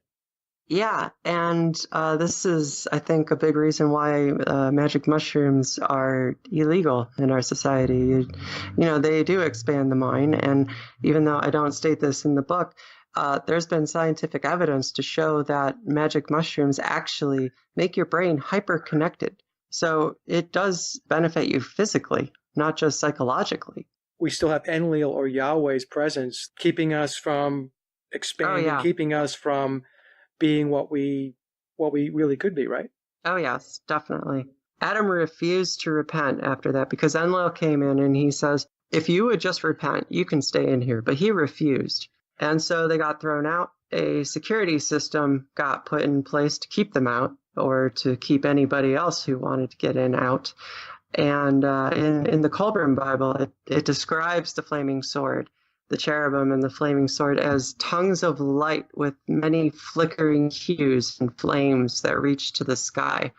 Yeah, and this is, I think, a big reason why magic mushrooms are illegal in our society. They do expand the mind, and even though I don't state this in the book, there's been scientific evidence to show that magic mushrooms actually make your brain hyper-connected. So it does benefit you physically, not just psychologically. We still have Enlil or Yahweh's presence keeping us from expanding, keeping us from being what we really could be, right? Oh, yes, definitely. Adam refused to repent after that because Enlil came in and he says, if you would just repent, you can stay in here. But he refused. And so they got thrown out. A security system got put in place to keep them out, or to keep anybody else who wanted to get in out. And in the Colburn Bible, it describes the flaming sword, the cherubim and the flaming sword, as tongues of light with many flickering hues and flames that reach to the sky,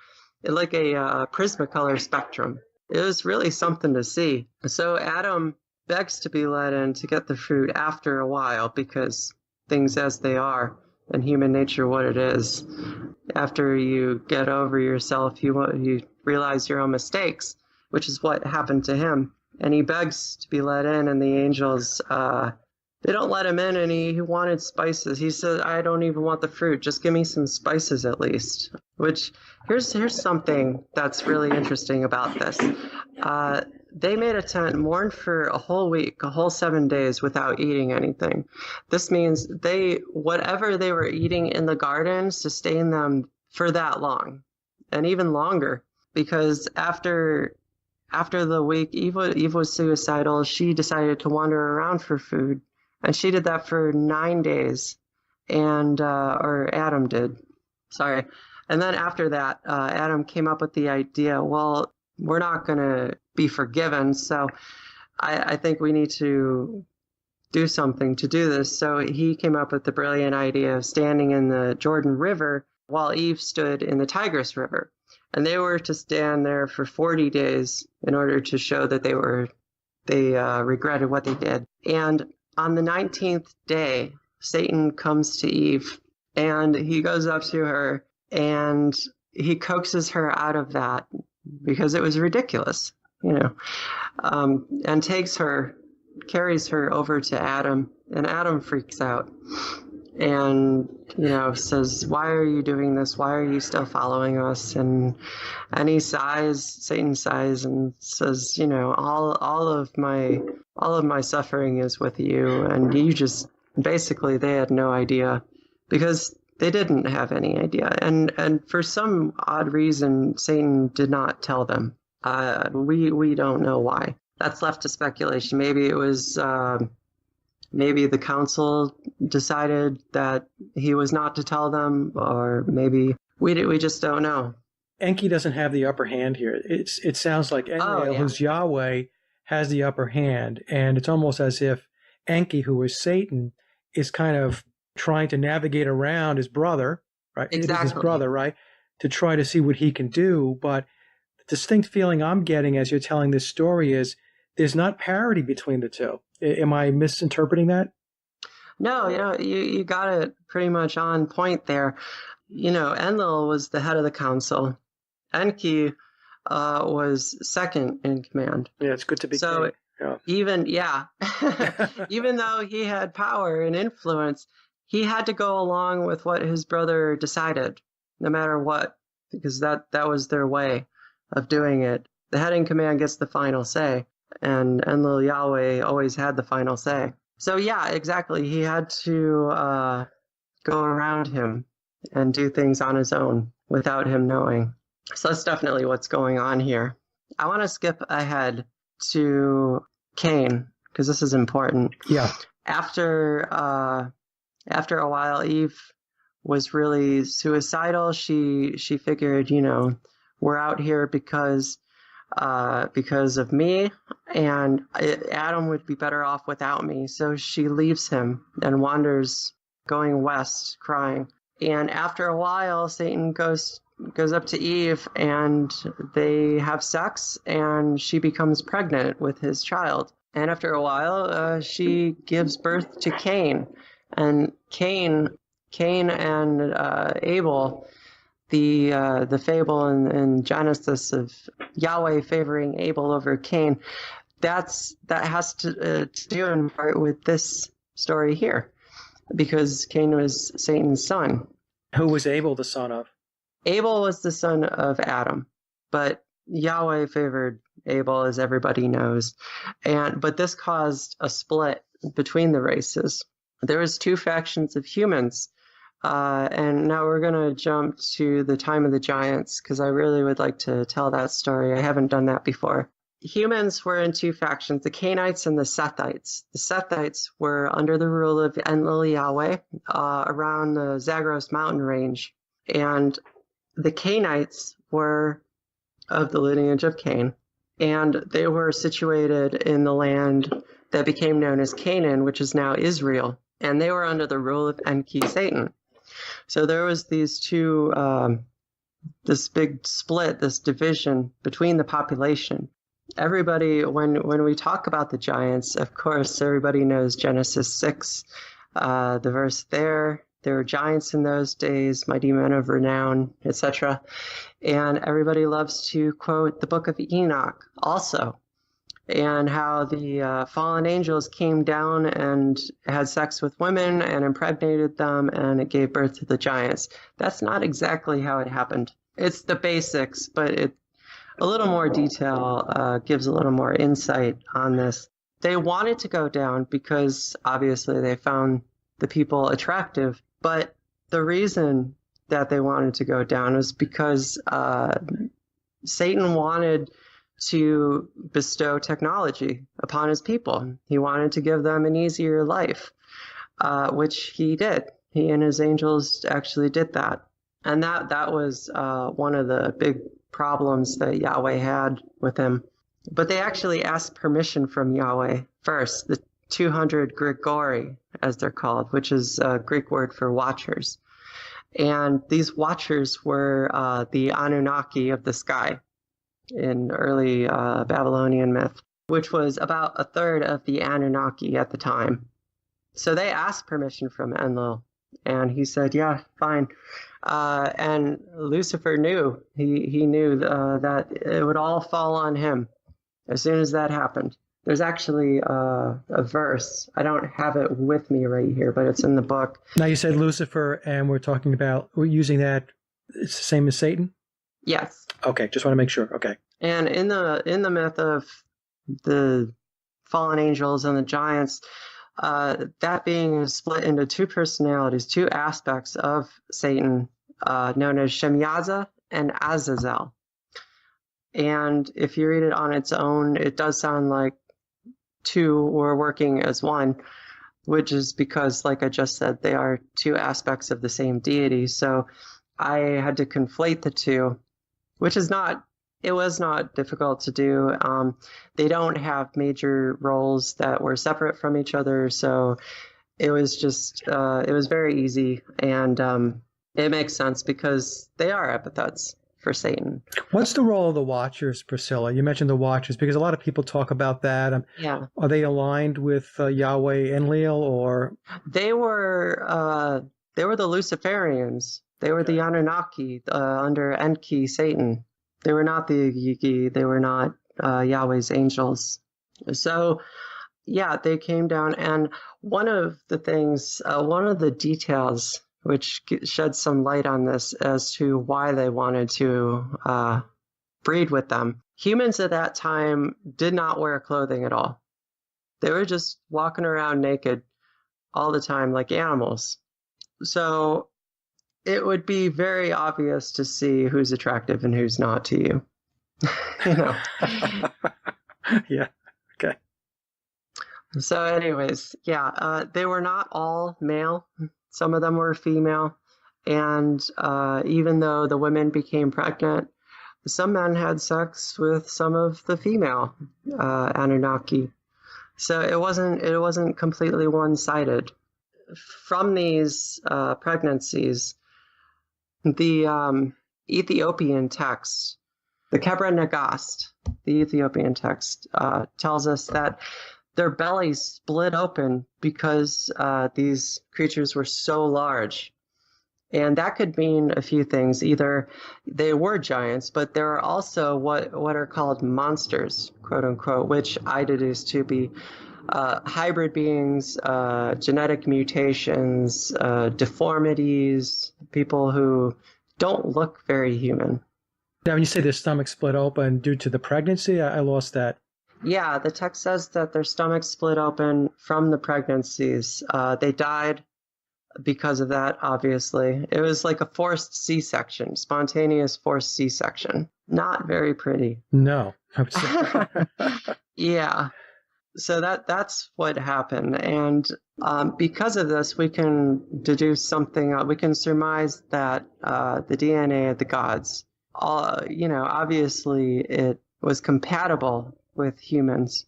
like a prismacolor spectrum. It was really something to see. So Adam begs to be let in to get the fruit after a while, because things as they are, and human nature what it is. After you get over yourself, you realize your own mistakes, which is what happened to him. And he begs to be let in, and the angels, they don't let him in, and he wanted spices. He said, I don't even want the fruit. Just give me some spices at least. Which, here's something that's really interesting about this. They made a tent, mourned for a whole week, a whole 7 days without eating anything. This means whatever they were eating in the garden sustained them for that long, and even longer, because after the week, Eve was suicidal. She decided to wander around for food, and she did that for 9 days, or Adam did. Sorry. And then after that, Adam came up with the idea, well, we're not going to be forgiven, so I think we need to do something to do this. So he came up with the brilliant idea of standing in the Jordan River while Eve stood in the Tigris River. And they were to stand there for 40 days in order to show that they were regretted what they did. And on the 19th day, Satan comes to Eve, and he goes up to her and he coaxes her out of that because it was ridiculous, and carries her over to Adam, and Adam freaks out and says, "Why are you doing this? Why are you still following us?" And Satan sighs and says, all of my suffering is with you, and you just basically, they had no idea, because they didn't have any idea, and for some odd reason Satan did not tell them. We don't know why. That's left to speculation. Maybe it was maybe the council decided that he was not to tell them, or maybe we just don't know. Enki doesn't have the upper hand here. It sounds like Enlil, who's Yahweh, has the upper hand, and it's almost as if Enki, who is Satan, is kind of trying to navigate around his brother, right? Exactly. It is his brother, right? To try to see what he can do. But the distinct feeling I'm getting as you're telling this story is there's not parity between the two. Am I misinterpreting that? No, you got it pretty much on point there. Enlil was the head of the council. Enki was second in command. Yeah, it's good to be so king. Yeah. Even though he had power and influence, he had to go along with what his brother decided, no matter what, because that was their way of doing it. The head in command gets the final say, and Enlil Yahweh always had the final say. So yeah, exactly. He had to go around him and do things on his own without him knowing. So that's definitely what's going on here. I want to skip ahead to Cain, because this is important. Yeah. After a while, Eve was really suicidal. She figured, we're out here because of me, and Adam would be better off without me. So she leaves him and wanders, going west, crying. And after a while, Satan goes up to Eve, and they have sex, and she becomes pregnant with his child. And after a while, she gives birth to Cain. And Cain and Abel, the fable in Genesis of Yahweh favoring Abel over Cain, that has to do in part with this story here, because Cain was Satan's son. Who was Abel the son of? Abel was the son of Adam, but Yahweh favored Abel, as everybody knows. But this caused a split between the races. There was two factions of humans. And now we're going to jump to the time of the giants, because I really would like to tell that story. I haven't done that before. Humans were in two factions, the Cainites and the Sethites. The Sethites were under the rule of Enlil Yahweh around the Zagros mountain range. And the Cainites were of the lineage of Cain, and they were situated in the land that became known as Canaan, which is now Israel. And they were under the rule of Enki, Satan. So there was these two, this big split, this division between the population. Everybody, when we talk about the giants, of course, everybody knows Genesis 6, the verse there. There were giants in those days, mighty men of renown, etc. And everybody loves to quote the book of Enoch also, and how the fallen angels came down and had sex with women and impregnated them, and it gave birth to the giants. That's not exactly how it happened. It's the basics, but a little more detail gives a little more insight on this. They wanted to go down because obviously they found the people attractive, but the reason that they wanted to go down was because Satan wanted to bestow technology upon his people. He wanted to give them an easier life, which he did. He and his angels actually did that. And that was one of the big problems that Yahweh had with him. But they actually asked permission from Yahweh first, the 200 Grigori, as they're called, which is a Greek word for watchers. And these watchers were the Anunnaki of the sky in early Babylonian myth. which was about a third of the Anunnaki at the time. So they asked permission from Enlil, and he said, yeah, fine. And Lucifer knew. He knew that it would all fall on him as soon as that happened. There's actually a verse. I don't have it with me right here, but it's in the book. Now you said Lucifer, and we're using that. It's the same as Satan? Yes. Okay, just want to make sure. Okay. And in the myth of the fallen angels and the giants, that being is split into two personalities, two aspects of Satan, known as Shemyaza and Azazel. And if you read it on its own, it does sound like two were working as one, which is because, like I just said, they are two aspects of the same deity. So I had to conflate the two, which is it was not difficult to do. They don't have major roles that were separate from each other. So it was just, it was very easy. And it makes sense because they are epithets for Satan. What's the role of the Watchers, Priscilla? You mentioned the Watchers because a lot of people talk about that. Yeah. Are they aligned with Yahweh Enlil, or? They were the Luciferians. They were the Anunnaki under Enki, Satan. They were not the Yigi. They were not Yahweh's angels. So, yeah, they came down. And one of the details which sheds some light on this as to why they wanted to breed with them. Humans at that time did not wear clothing at all. They were just walking around naked all the time like animals. So it would be very obvious to see who's attractive and who's not to you. You know. Yeah. Okay. So anyways, yeah, they were not all male. Some of them were female. And even though the women became pregnant, some men had sex with some of the female Anunnaki. So it wasn't completely one-sided. From these pregnancies, the Ethiopian text, the Kebra Nagast, the Ethiopian text, tells us that their bellies split open because these creatures were so large. And that could mean a few things. Either they were giants, but there are also what are called monsters, quote unquote, which I deduce to be hybrid beings, genetic mutations, deformities, people who don't look very human. Now, when you say their stomach split open due to the pregnancy, I lost that. Yeah, the text says that their stomachs split open from the pregnancies. They died because of that, obviously. It was like a forced C-section, spontaneous forced C-section. Not very pretty. No. Yeah. So that's what happened. And because of this, we can deduce something. We can surmise that the DNA of the gods, obviously it was compatible with humans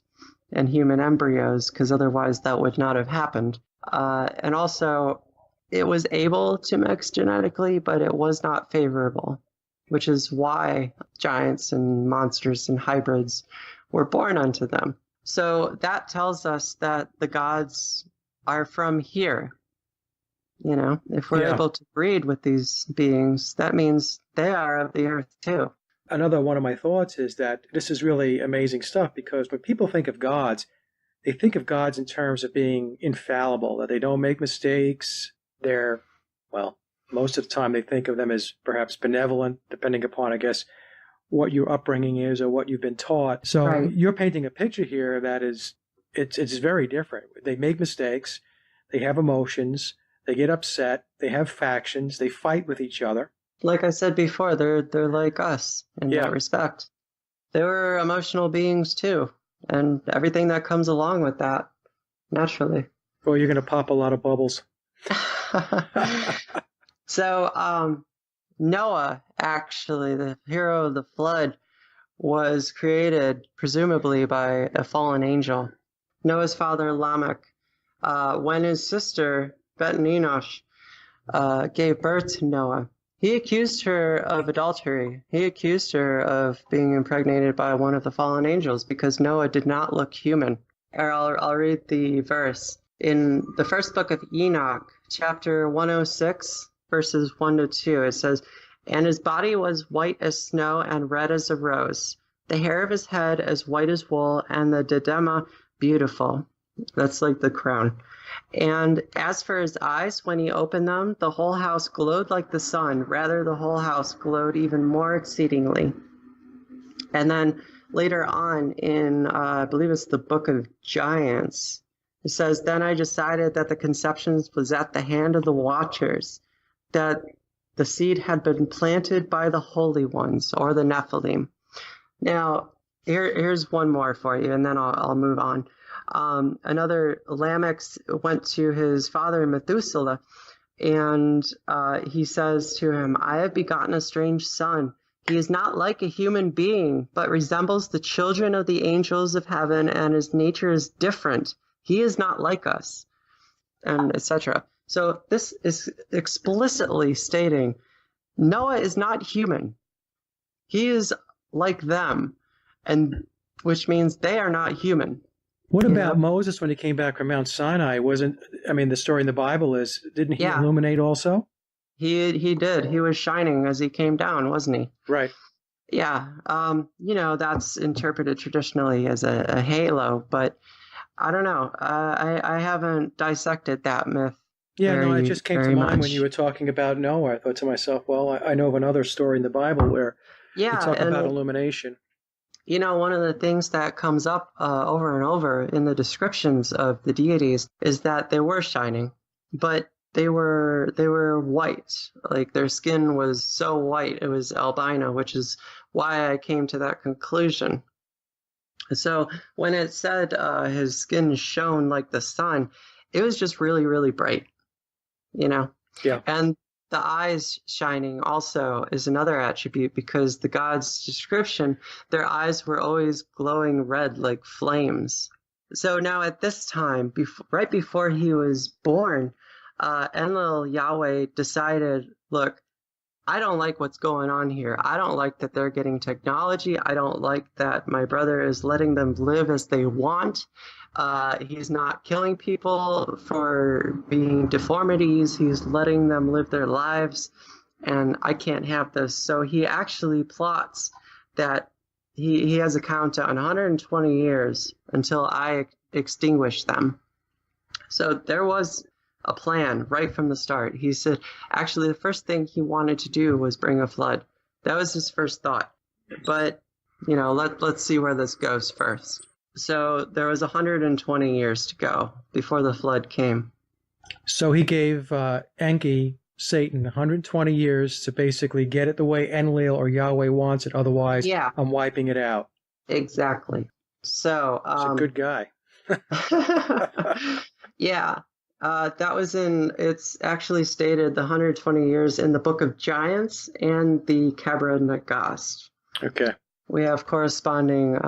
and human embryos, because otherwise that would not have happened. And also, it was able to mix genetically, but it was not favorable, which is why giants and monsters and hybrids were born unto them. So that tells us that the gods are from here. If we're able to breed with these beings, that means they are of the earth too. Another one of my thoughts is that this is really amazing stuff, because when people think of gods, they think of gods in terms of being infallible, that they don't make mistakes. They're, most of the time they think of them as perhaps benevolent, depending upon, I guess, what your upbringing is or what you've been taught. So Right. You're painting a picture here that it's very different. They make mistakes, they have emotions, they get upset, they have factions, they fight with each other. Like I said before, they're like us in that respect. They were emotional beings too, and everything that comes along with that, naturally. Well, you're going to pop a lot of bubbles. So, Noah, actually, the hero of the flood, was created presumably by a fallen angel. Noah's father, Lamech, when his sister, Bet and Enosh, gave birth to Noah, He accused her of adultery. He accused her of being impregnated by one of the fallen angels because Noah did not look human. Or I'll read the verse. In the first book of Enoch, chapter 106, verses 1 to 2, it says, "And his body was white as snow and red as a rose, the hair of his head as white as wool, and the diadema beautiful." That's like the crown. "And as for his eyes, when he opened them, the whole house glowed like the sun. Rather, the whole house glowed even more exceedingly." And then later on in, I believe it's the book of Giants, it says, "Then I decided that the conception was at the hand of the watchers, that the seed had been planted by the holy ones," or the Nephilim. Now, here's one more for you, and then I'll move on. Another Lamech went to his father Methuselah, and he says to him, "I have begotten a strange son. He is not like a human being, but resembles the children of the angels of heaven, and his nature is different. He is not like us," and etc. So this is explicitly stating Noah is not human. He is like them, and which means they are not human. What about Moses when he came back from Mount Sinai? The story in the Bible is, didn't he illuminate also? He did. He was shining as he came down, wasn't he? Right. Yeah. That's interpreted traditionally as a halo, but I don't know. I haven't dissected that myth. It just came to mind when you were talking about Noah. I thought to myself, well, I know of another story in the Bible where you talk about illumination. One of the things that comes up over and over in the descriptions of the deities is that they were shining, but they were white. Like their skin was so white, it was albino, which is why I came to that conclusion. So when it said his skin shone like the sun, it was just really, really bright, Yeah. And the eyes shining also is another attribute, because the gods' description, their eyes were always glowing red like flames. So now at this time, right before he was born, Enlil Yahweh decided, look, I don't like what's going on here. I don't like that they're getting technology. I don't like that my brother is letting them live as they want. He's not killing people for being deformities. He's letting them live their lives, and I can't have this. So he actually plots that he has a countdown, 120 years until I extinguish them. So there was a plan right from the start. He said, actually, the first thing he wanted to do was bring a flood. That was his first thought. But, let's see where this goes first. So there was 120 years to go before the flood came. So he gave Enki, Satan, 120 years to basically get it the way Enlil or Yahweh wants it. Otherwise, I'm wiping it out. Exactly. So he's a good guy. Yeah. It's actually stated the 120 years in the Book of Giants and the Kabra Nagast. Okay. We have corresponding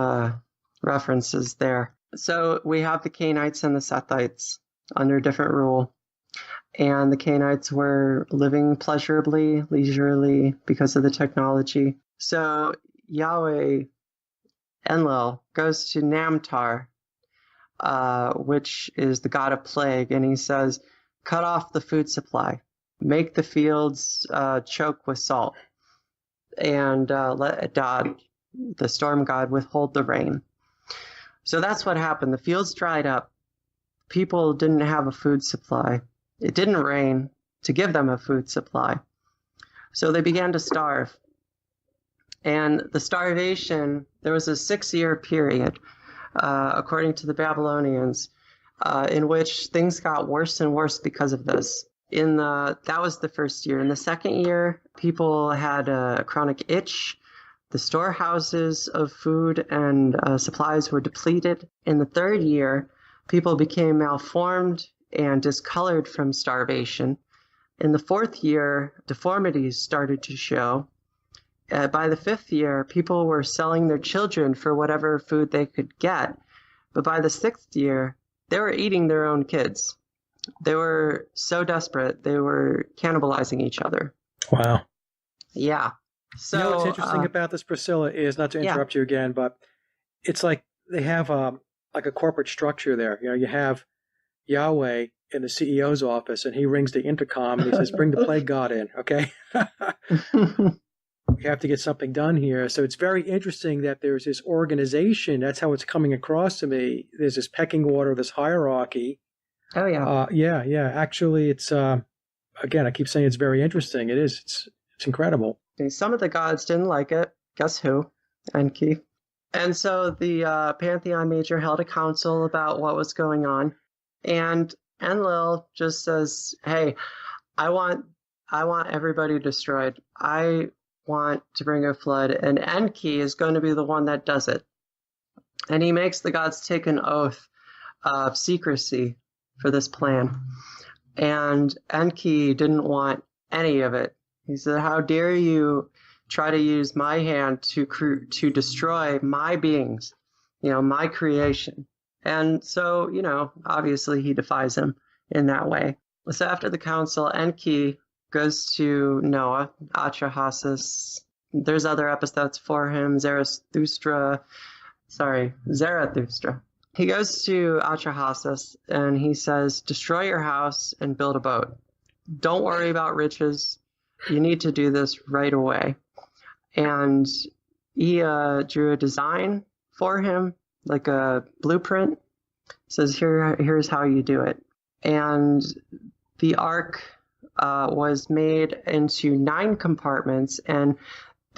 references there. So we have the Canaanites and the Sethites under different rule. And the Canaanites were living pleasurably, leisurely because of the technology. So Yahweh, Enlil, goes to Namtar, which is the god of plague, and he says, cut off the food supply, make the fields choke with salt, and let Adad, the storm god, withhold the rain. So that's what happened. The fields dried up. People didn't have a food supply. It didn't rain to give them a food supply. So they began to starve. And the starvation, there was a 6-year period, according to the Babylonians, in which things got worse and worse because of this. That was the first year. In the second year, people had a chronic itch. The storehouses of food and supplies were depleted. In the third year, people became malformed and discolored from starvation. In the fourth year, deformities started to show. By the fifth year, people were selling their children for whatever food they could get. But by the sixth year, they were eating their own kids. They were so desperate, they were cannibalizing each other. Wow. Yeah. You know what's So, interesting about this, Priscilla, is not to yeah. interrupt you again, but it's like they have like a corporate structure there. You know, you have Yahweh in the CEO's office, and he rings the intercom and he says, "Bring the plague god in." Okay, we have to get something done here. So it's very interesting that there's this organization. That's how it's coming across to me. There's this pecking order, this hierarchy. Oh, yeah. Yeah, yeah. Actually, it's again, I keep saying it's very interesting. It is. It's incredible. Okay, some of the gods didn't like it. Guess who? Enki. And so the Pantheon Major held a council about what was going on. And Enlil just says, "Hey, I want everybody destroyed. I want to bring a flood, and Enki is going to be the one that does it." And he makes the gods take an oath of secrecy for this plan. And Enki didn't want any of it. He said, "How dare you try to use my hand to destroy my beings, my creation?" And so, obviously he defies him in that way. So after the council, Enki goes to Noah, Atrahasis. There's other epithets for him, Zarathustra. He goes to Atrahasis and he says, "Destroy your house and build a boat. Don't worry about riches. You need to do this right away." And he drew a design for him, like a blueprint. Says, here's how you do it. And the ark was made into 9 compartments, and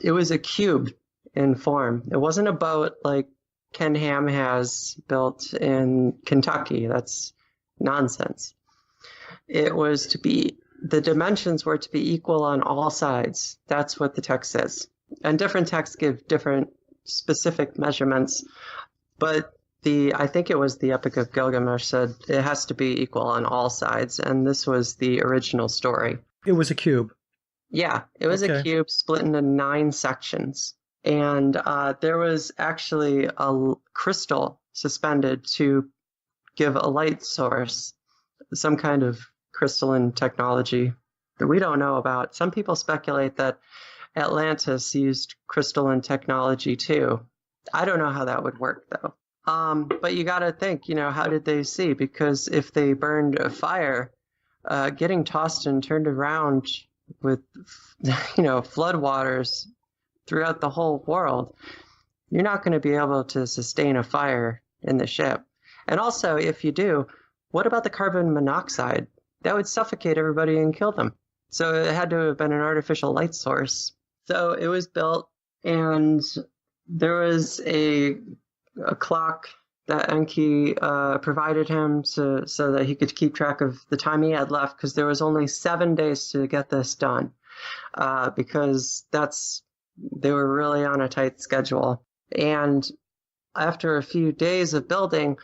it was a cube in form. It wasn't a boat like Ken Ham has built in Kentucky. That's nonsense. It was the dimensions were to be equal on all sides. That's what the text says. And different texts give different specific measurements, but I think it was the Epic of Gilgamesh said it has to be equal on all sides, and this was the original story. It was a cube. Yeah, it was a cube split into 9 sections, and there was actually a crystal suspended to give a light source, some kind of crystalline technology that we don't know about. Some people speculate that Atlantis used crystalline technology too. I don't know how that would work though. But you got to think, how did they see? Because if they burned a fire, getting tossed and turned around with, floodwaters throughout the whole world, you're not going to be able to sustain a fire in the ship. And also, if you do, what about the carbon monoxide? That would suffocate everybody and kill them. So it had to have been an artificial light source. So it was built, and there was a clock that Enki provided him so that he could keep track of the time he had left, because there was only 7 days to get this done, because they were really on a tight schedule. And after a few days of building,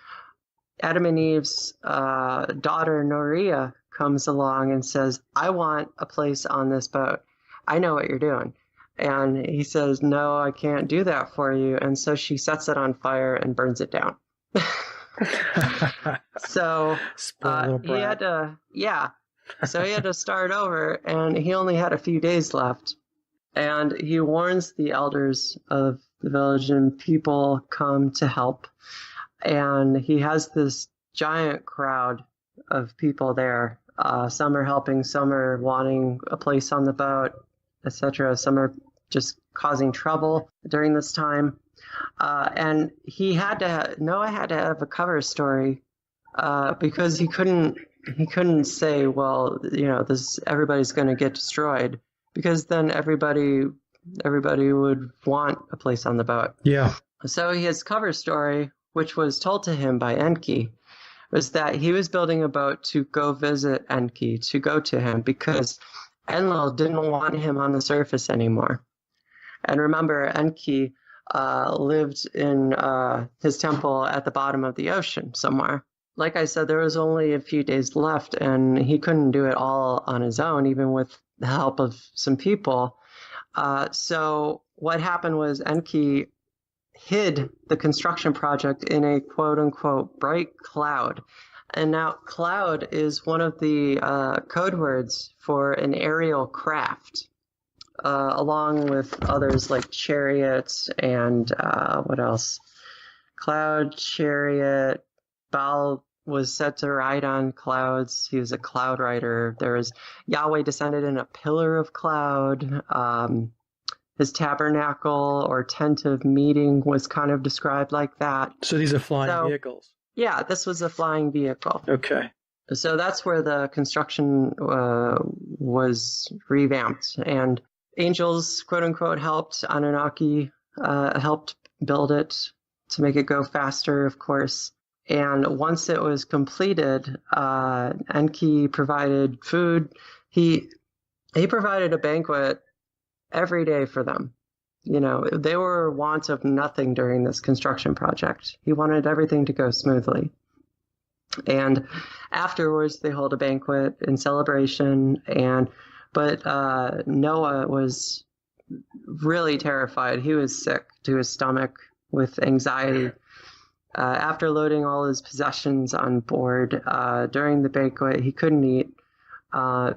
Adam and Eve's daughter Noria comes along and says, "I want a place on this boat. I know what you're doing." And he says, "No, I can't do that for you." And so she sets it on fire and burns it down. So he had to, so he had to start over, and he only had a few days left. And he warns the elders of the village, and people come to help. And he has this giant crowd of people there. Some are helping, some are wanting a place on the boat, etc. Some are just causing trouble during this time. And Noah had to have a cover story because he couldn't say, well, everybody's going to get destroyed, because then everybody would want a place on the boat. Yeah. So his cover story, which was told to him by Enki, was that he was building a boat to go visit Enki, to go to him, because Enlil didn't want him on the surface anymore. And remember, Enki lived in his temple at the bottom of the ocean somewhere. Like I said, there was only a few days left, and he couldn't do it all on his own, even with the help of some people. So what happened was Enki hid the construction project in a quote-unquote bright cloud. And now cloud is one of the code words for an aerial craft. along with others like Chariot and what else? Cloud Chariot. Baal was set to ride on clouds. He was a cloud rider. There was Yahweh descended in a pillar of cloud. His tabernacle or tent of meeting was kind of described like that. So these are flying vehicles. Yeah, this was a flying vehicle. Okay. So that's where the construction was revamped, and angels, quote unquote, helped. Anunnaki helped build it to make it go faster, of course. And once it was completed, Enki provided food. He provided a banquet every day for them. You know, they were want of nothing during this construction project. He wanted everything to go smoothly. And afterwards, they hold a banquet in celebration. But Noah was really terrified. He was sick to his stomach with anxiety. After loading all his possessions on board during the banquet, he couldn't eat.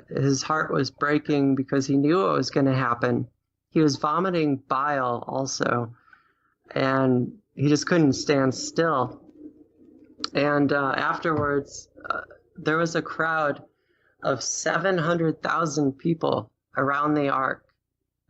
His heart was breaking because he knew what was going to happen. He was vomiting bile also, and he just couldn't stand still. And afterwards, there was a crowd of 700,000 people around the ark,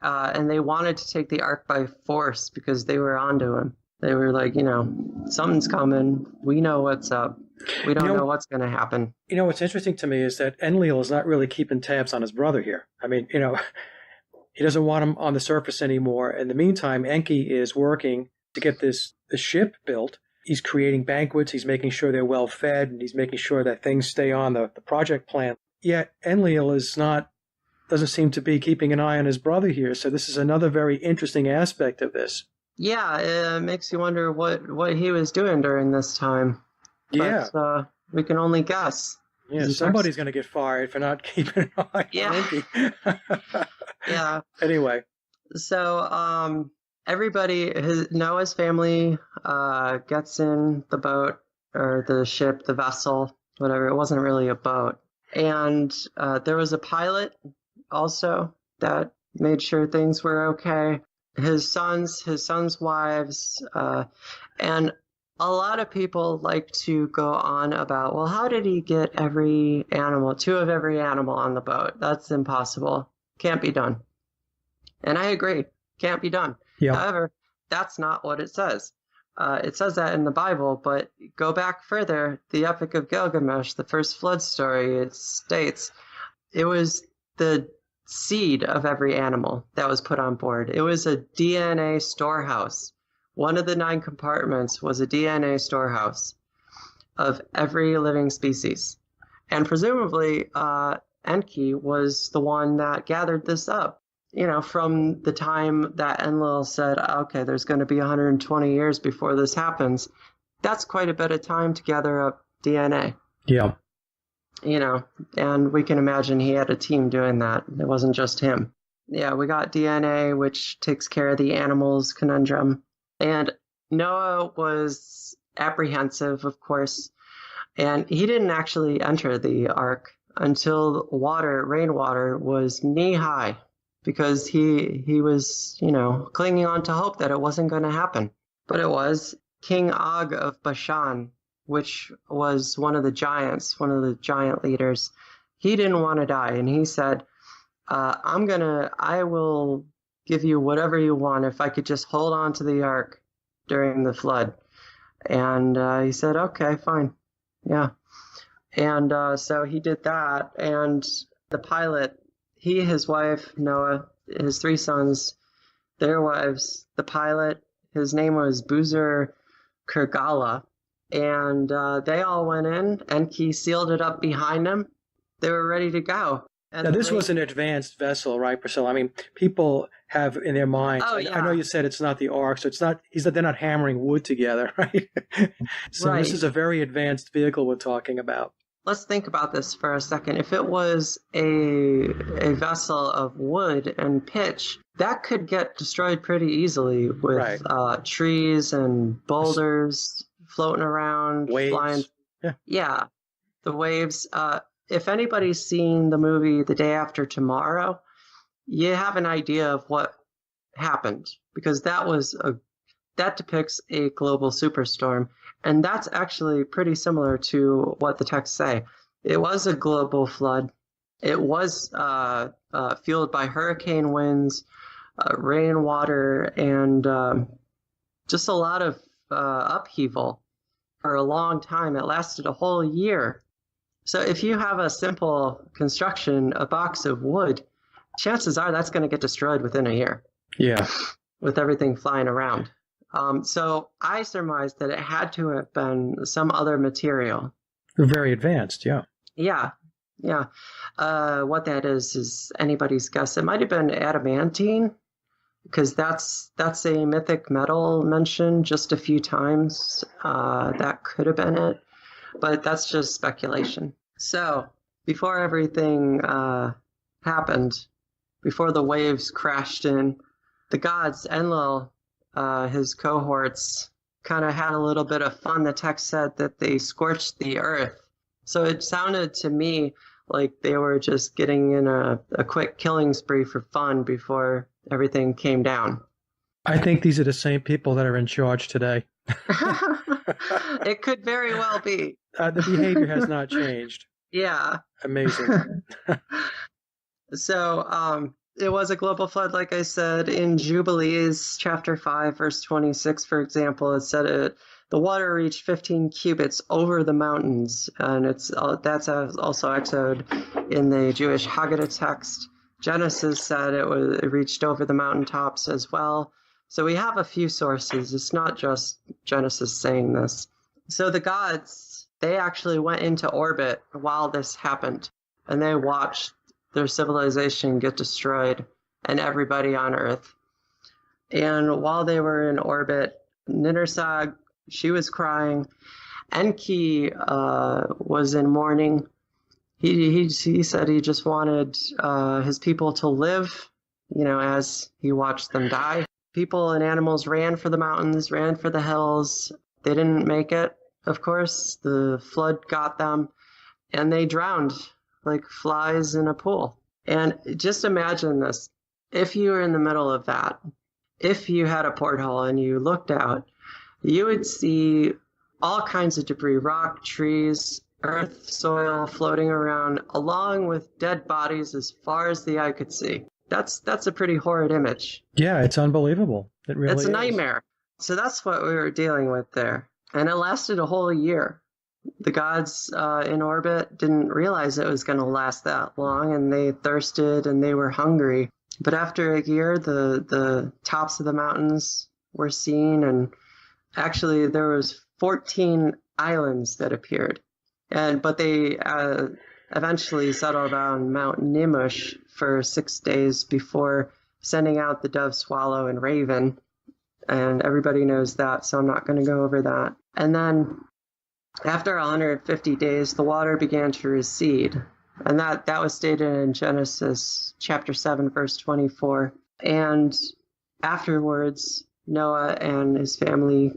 and they wanted to take the ark by force because they were onto him. They were like, you know, something's coming. We know what's up. We don't know what's going to happen. You know, what's interesting to me is that Enlil is not really keeping tabs on his brother here. I mean, you know, he doesn't want him on the surface anymore. In the meantime, Enki is working to get the ship built. He's creating banquets. He's making sure they're well fed, and he's making sure that things stay on the project plan. Yet Enlil doesn't seem to be keeping an eye on his brother here. So this is another very interesting aspect of this. Yeah, it makes you wonder what he was doing during this time. Yeah. But, we can only guess. Yeah, somebody's going to get fired for not keeping an eye on Enki. Yeah. Anyway. So, everybody, Noah's family gets in the boat or the ship, the vessel, whatever. It wasn't really a boat. And there was a pilot also that made sure things were okay. His sons' wives, and a lot of people like to go on about, well, how did he get two of every animal on the boat? That's impossible. Can't be done. And I agree. Can't be done. Yeah. However, that's not what it says. It says that in the Bible, but go back further, the Epic of Gilgamesh, the first flood story, it states it was the seed of every animal that was put on board. It was a DNA storehouse. One of the 9 compartments was a DNA storehouse of every living species. And presumably, Enki was the one that gathered this up. You know, from the time that Enlil said, okay, there's going to be 120 years before this happens, that's quite a bit of time to gather up DNA. Yeah. You know, and we can imagine he had a team doing that. It wasn't just him. Yeah, we got DNA, which takes care of the animals conundrum. And Noah was apprehensive, of course, and he didn't actually enter the ark until rainwater was knee-high, because he was, you know, clinging on to hope that it wasn't going to happen. But it was. King Og of Bashan, which was one of the giant leaders, he didn't want to die. And he said, I will give you whatever you want if I could just hold on to the ark during the flood. And he said, okay, fine. Yeah. And so he did that. And the pilot, his wife, Noah, his 3 sons, their wives, the pilot, his name was Boozer Kurgala. And they all went in, and he sealed it up behind them. They were ready to go. And now, this was an advanced vessel, right, Priscilla? I mean, people have in their minds, I know you said it's not the ark, so it's not, they're not hammering wood together, right? So This is a very advanced vehicle we're talking about. Let's think about this for a second. If it was a vessel of wood and pitch, that could get destroyed pretty easily with trees and boulders floating around, waves. Flying. Yeah, the waves. If anybody's seen the movie The Day After Tomorrow, you have an idea of what happened, because that depicts a global superstorm, and that's actually pretty similar to what the texts say. It was a global flood. It was fueled by hurricane winds, rainwater, and just a lot of upheaval for a long time. It lasted a whole year. So if you have a simple construction, a box of wood, chances are that's going to get destroyed within a year. Yeah. With everything flying around. So I surmised that it had to have been some other material. Very advanced, yeah. Yeah. What that is anybody's guess. It might have been adamantine, because that's a mythic metal mentioned just a few times. That could have been it, but that's just speculation. So before everything happened, before the waves crashed in, the gods, Enlil, his cohorts, kind of had a little bit of fun. The text said that they scorched the earth. So it sounded to me like they were just getting in a quick killing spree for fun before everything came down. I think these are the same people that are in charge today. It could very well be. The behavior has not changed. Yeah. Amazing. So it was a global flood, like I said. In Jubilees, chapter 5, verse 26, for example, it said the water reached 15 cubits over the mountains, and that's also echoed in the Jewish Haggadah text. Genesis said it reached over the mountaintops as well. So we have a few sources. It's not just Genesis saying this. So the gods, they actually went into orbit while this happened, and they watched their civilization get destroyed and everybody on Earth. And while they were in orbit, Ninersag, she was crying. Enki was in mourning. He said he just wanted his people to live, as he watched them die. People and animals ran for the mountains, ran for the hills. They didn't make it, of course. The flood got them, and they drowned like flies in a pool. And just imagine this. If you were in the middle of that, if you had a porthole and you looked out, you would see all kinds of debris, rock, trees, earth, soil floating around, along with dead bodies as far as the eye could see. That's a pretty horrid image. Yeah, it's unbelievable. It really is. It's a nightmare. So that's what we were dealing with there. And it lasted a whole year. The gods in orbit didn't realize it was going to last that long, and they thirsted and they were hungry. But after a year, the tops of the mountains were seen, and actually there was 14 islands that appeared. But they eventually settled on Mount Nimush for 6 days before sending out the dove, swallow, and raven. And everybody knows that, so I'm not going to go over that. And then after 150 days, the water began to recede. And that was stated in Genesis chapter 7, verse 24. And afterwards, Noah and his family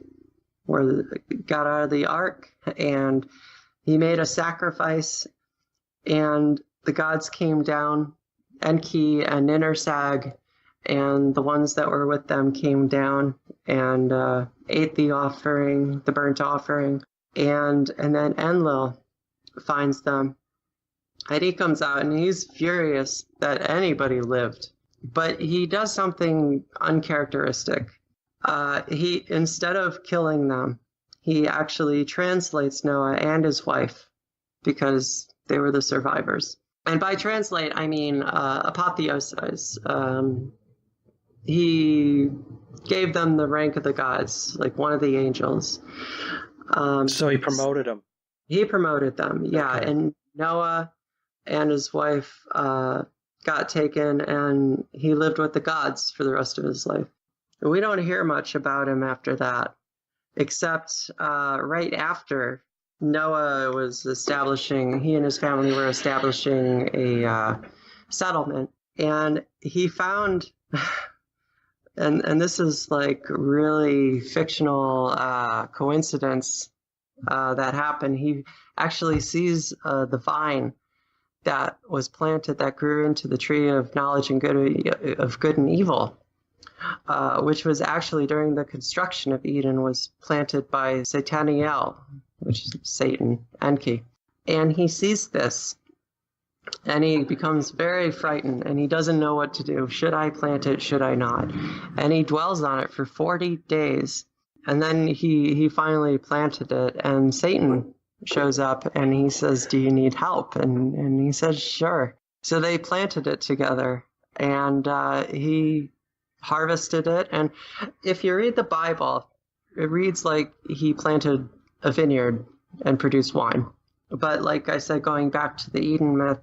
got out of the ark, and he made a sacrifice, and the gods came down. Enki and Ninersag and the ones that were with them came down and ate the offering, the burnt offering. And then Enlil finds them, and he comes out and he's furious that anybody lived. But he does something uncharacteristic. He, instead of killing them, he actually translates Noah and his wife because they were the survivors. And by translate, I mean apotheosize. He gave them the rank of the gods, like one of the angels. So he promoted them. He promoted them, yeah. Okay. And Noah and his wife got taken, and he lived with the gods for the rest of his life. We don't hear much about him after that, except right after Noah was he and his family were establishing a settlement, and he found, and this is like really fictional coincidence that happened. He actually sees the vine that was planted that grew into the tree of knowledge and good and evil, which was actually during the construction of Eden, was planted by Sataniel, which is Satan, Enki. And he sees this, and he becomes very frightened, and he doesn't know what to do. Should I plant it? Should I not? And he dwells on it for 40 days. And then he finally planted it, and Satan shows up, and he says, do you need help? And he says, sure. So they planted it together, and he harvested it. And if you read the Bible, it reads like he planted a vineyard and produced wine. But like I said, going back to the Eden myth,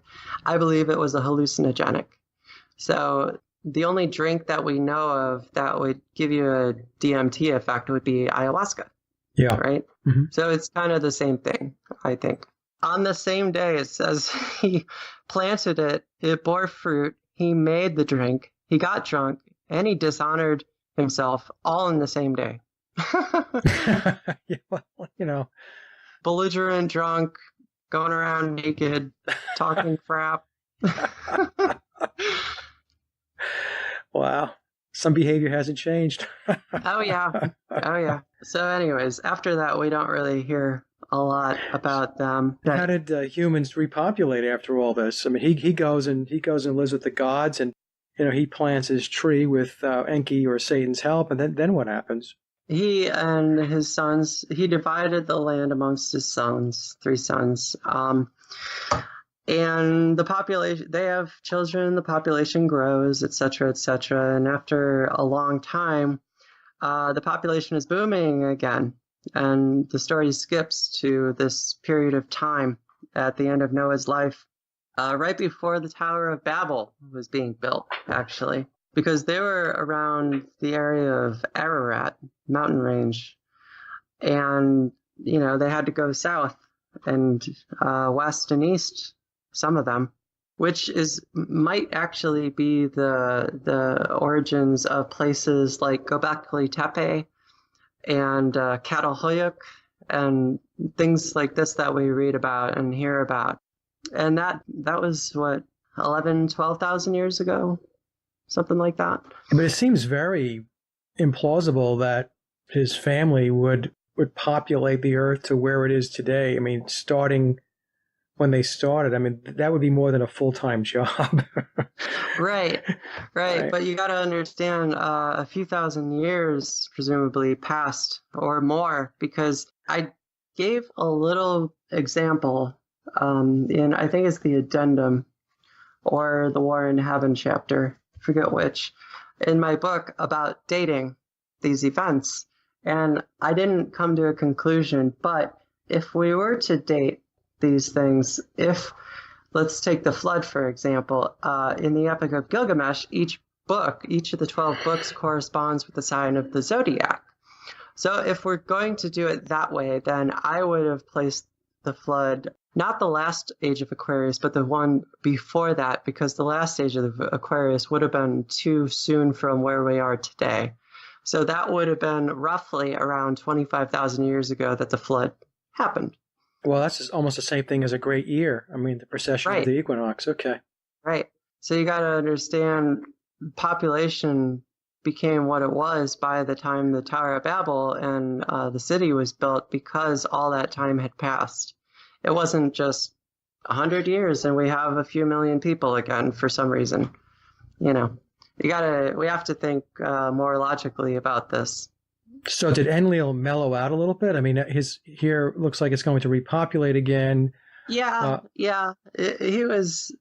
I believe it was a hallucinogenic. So the only drink that we know of that would give you a DMT effect would be ayahuasca. Yeah. Right? Mm-hmm. So it's kind of the same thing, I think. On the same day, it says he planted it, it bore fruit, he made the drink, he got drunk, and he dishonored himself all in the same day. Yeah, well, belligerent, drunk, going around naked, talking crap. Wow. Some behavior hasn't changed. Oh, yeah. So anyways, after that, we don't really hear a lot about them. How did humans repopulate after all this? I mean, he goes and lives with the gods, and he plants his tree with Enki or Satan's help, and then what happens? He and his sons, he divided the land amongst his sons, 3 sons. And the population, they have children, the population grows, et cetera, et cetera. And after a long time, the population is booming again. And the story skips to this period of time at the end of Noah's life, right before the Tower of Babel was being built, actually. Because they were around the area of Ararat mountain range, and they had to go south and west and east, some of them, which might actually be the origins of places like Göbekli Tepe and Catalhoyuk and things like this that we read about and hear about. And that was what, 12,000 years ago? Something like that. But it seems very implausible that his family would populate the earth to where it is today. I mean, starting when they started, that would be more than a full-time job. Right. But you got to understand, a few thousand years presumably passed or more, because I gave a little example in, I think it's the addendum or the War in Heaven chapter, forget which, in my book about dating these events. And I didn't come to a conclusion, but if we were to date these things, let's take the flood, for example, in the Epic of Gilgamesh, each of the 12 books corresponds with the sign of the zodiac. So if we're going to do it that way, then I would have placed the flood, not the last age of Aquarius, but the one before that, because the last age of Aquarius would have been too soon from where we are today. So that would have been roughly around 25,000 years ago that the flood happened. Well, that's almost the same thing as a great year. The precession of the equinox. Okay. Right. So you got to understand, population became what it was by the time the Tower of Babel and the city was built, because all that time had passed. It wasn't just 100 years and we have a few million people again for some reason. We have to think more logically about this. So did Enlil mellow out a little bit? His here looks like it's going to repopulate again. Yeah. He was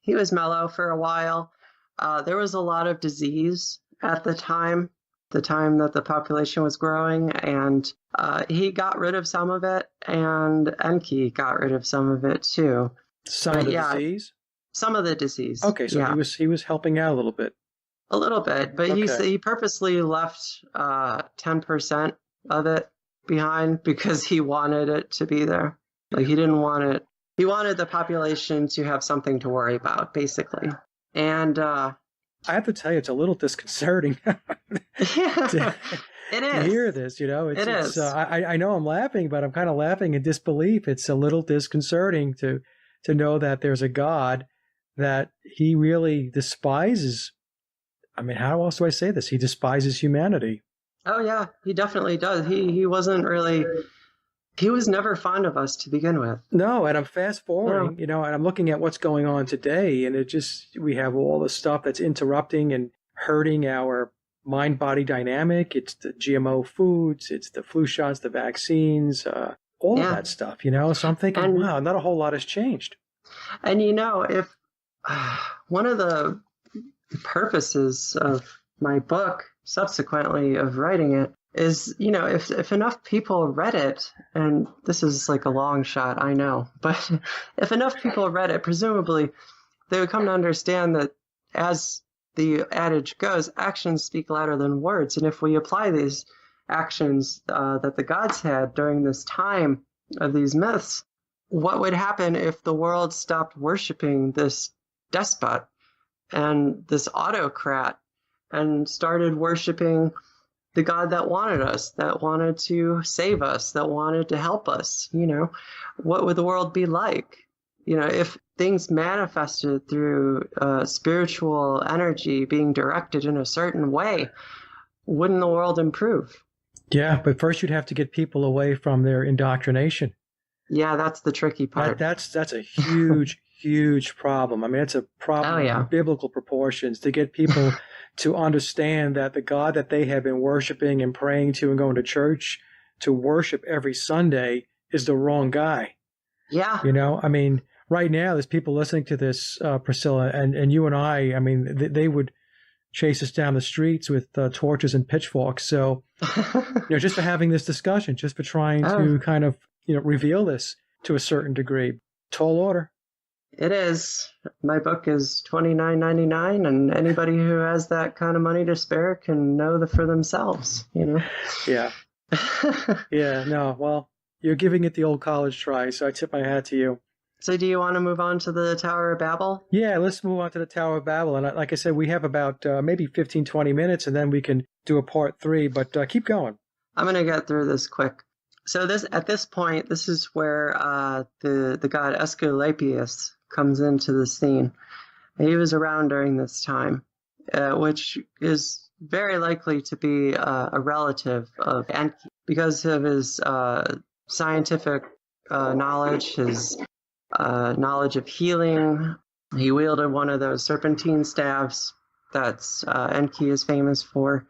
mellow for a while. There was a lot of disease at the time that the population was growing, and he got rid of some of it, and Enki got rid of some of it too. Some of the disease? Some of the disease. Okay, so he was helping out a little bit. A little bit, but he purposely left 10% of it behind because he wanted it to be there. Like, he didn't want it. He wanted the population to have something to worry about, basically. And I have to tell you, it's a little disconcerting. It is. To hear this, it is. I know I'm laughing, but I'm kind of laughing in disbelief. It's a little disconcerting to to know that there's a God that he really despises. I mean, how else do I say this? He despises humanity. Oh yeah, he definitely does. He wasn't really. He was never fond of us to begin with. No, and I'm fast No. forwarding, and I'm looking at what's going on today, and we have all the stuff that's interrupting and hurting our mind-body dynamic. It's the GMO foods, it's the flu shots, the vaccines, all of Yeah. that stuff, So I'm thinking, wow, not a whole lot has changed. And if one of the purposes of my book, subsequently of writing it, is, if enough people read it, and this is like a long shot, I know, but if enough people read it, presumably they would come to understand that, as the adage goes, actions speak louder than words. And if we apply these actions that the gods had during this time of these myths, what would happen if the world stopped worshiping this despot and this autocrat and started worshiping the God that wanted us, that wanted to save us, that wanted to help us? What would the world be like? If things manifested through spiritual energy being directed in a certain way, wouldn't the world improve? Yeah, but first you'd have to get people away from their indoctrination. Yeah, that's the tricky part. That's a huge, huge problem. I mean, it's a problem of biblical proportions to get people to understand that the God that they have been worshiping and praying to and going to church to worship every Sunday is the wrong guy. Yeah. I mean, right now there's people listening to this, Priscilla, and you and I mean, they would chase us down the streets with torches and pitchforks. So, just for having this discussion, just for trying to kind of, reveal this to a certain degree. Tall order. It is. My book is $29.99, and anybody who has that kind of money to spare can know for themselves, Yeah. Yeah, no, well, you're giving it the old college try, so I tip my hat to you. So do you want to move on to the Tower of Babel? Yeah, let's move on to the Tower of Babel. And like I said, we have about maybe 15, 20 minutes, and then we can do a part 3, but keep going. I'm going to get through this quick. So at this point, this is where the god Aesculapius comes into the scene. He was around during this time, which is very likely to be a relative of Enki because of his scientific knowledge, his knowledge of healing. He wielded one of those serpentine staffs that's Enki is famous for.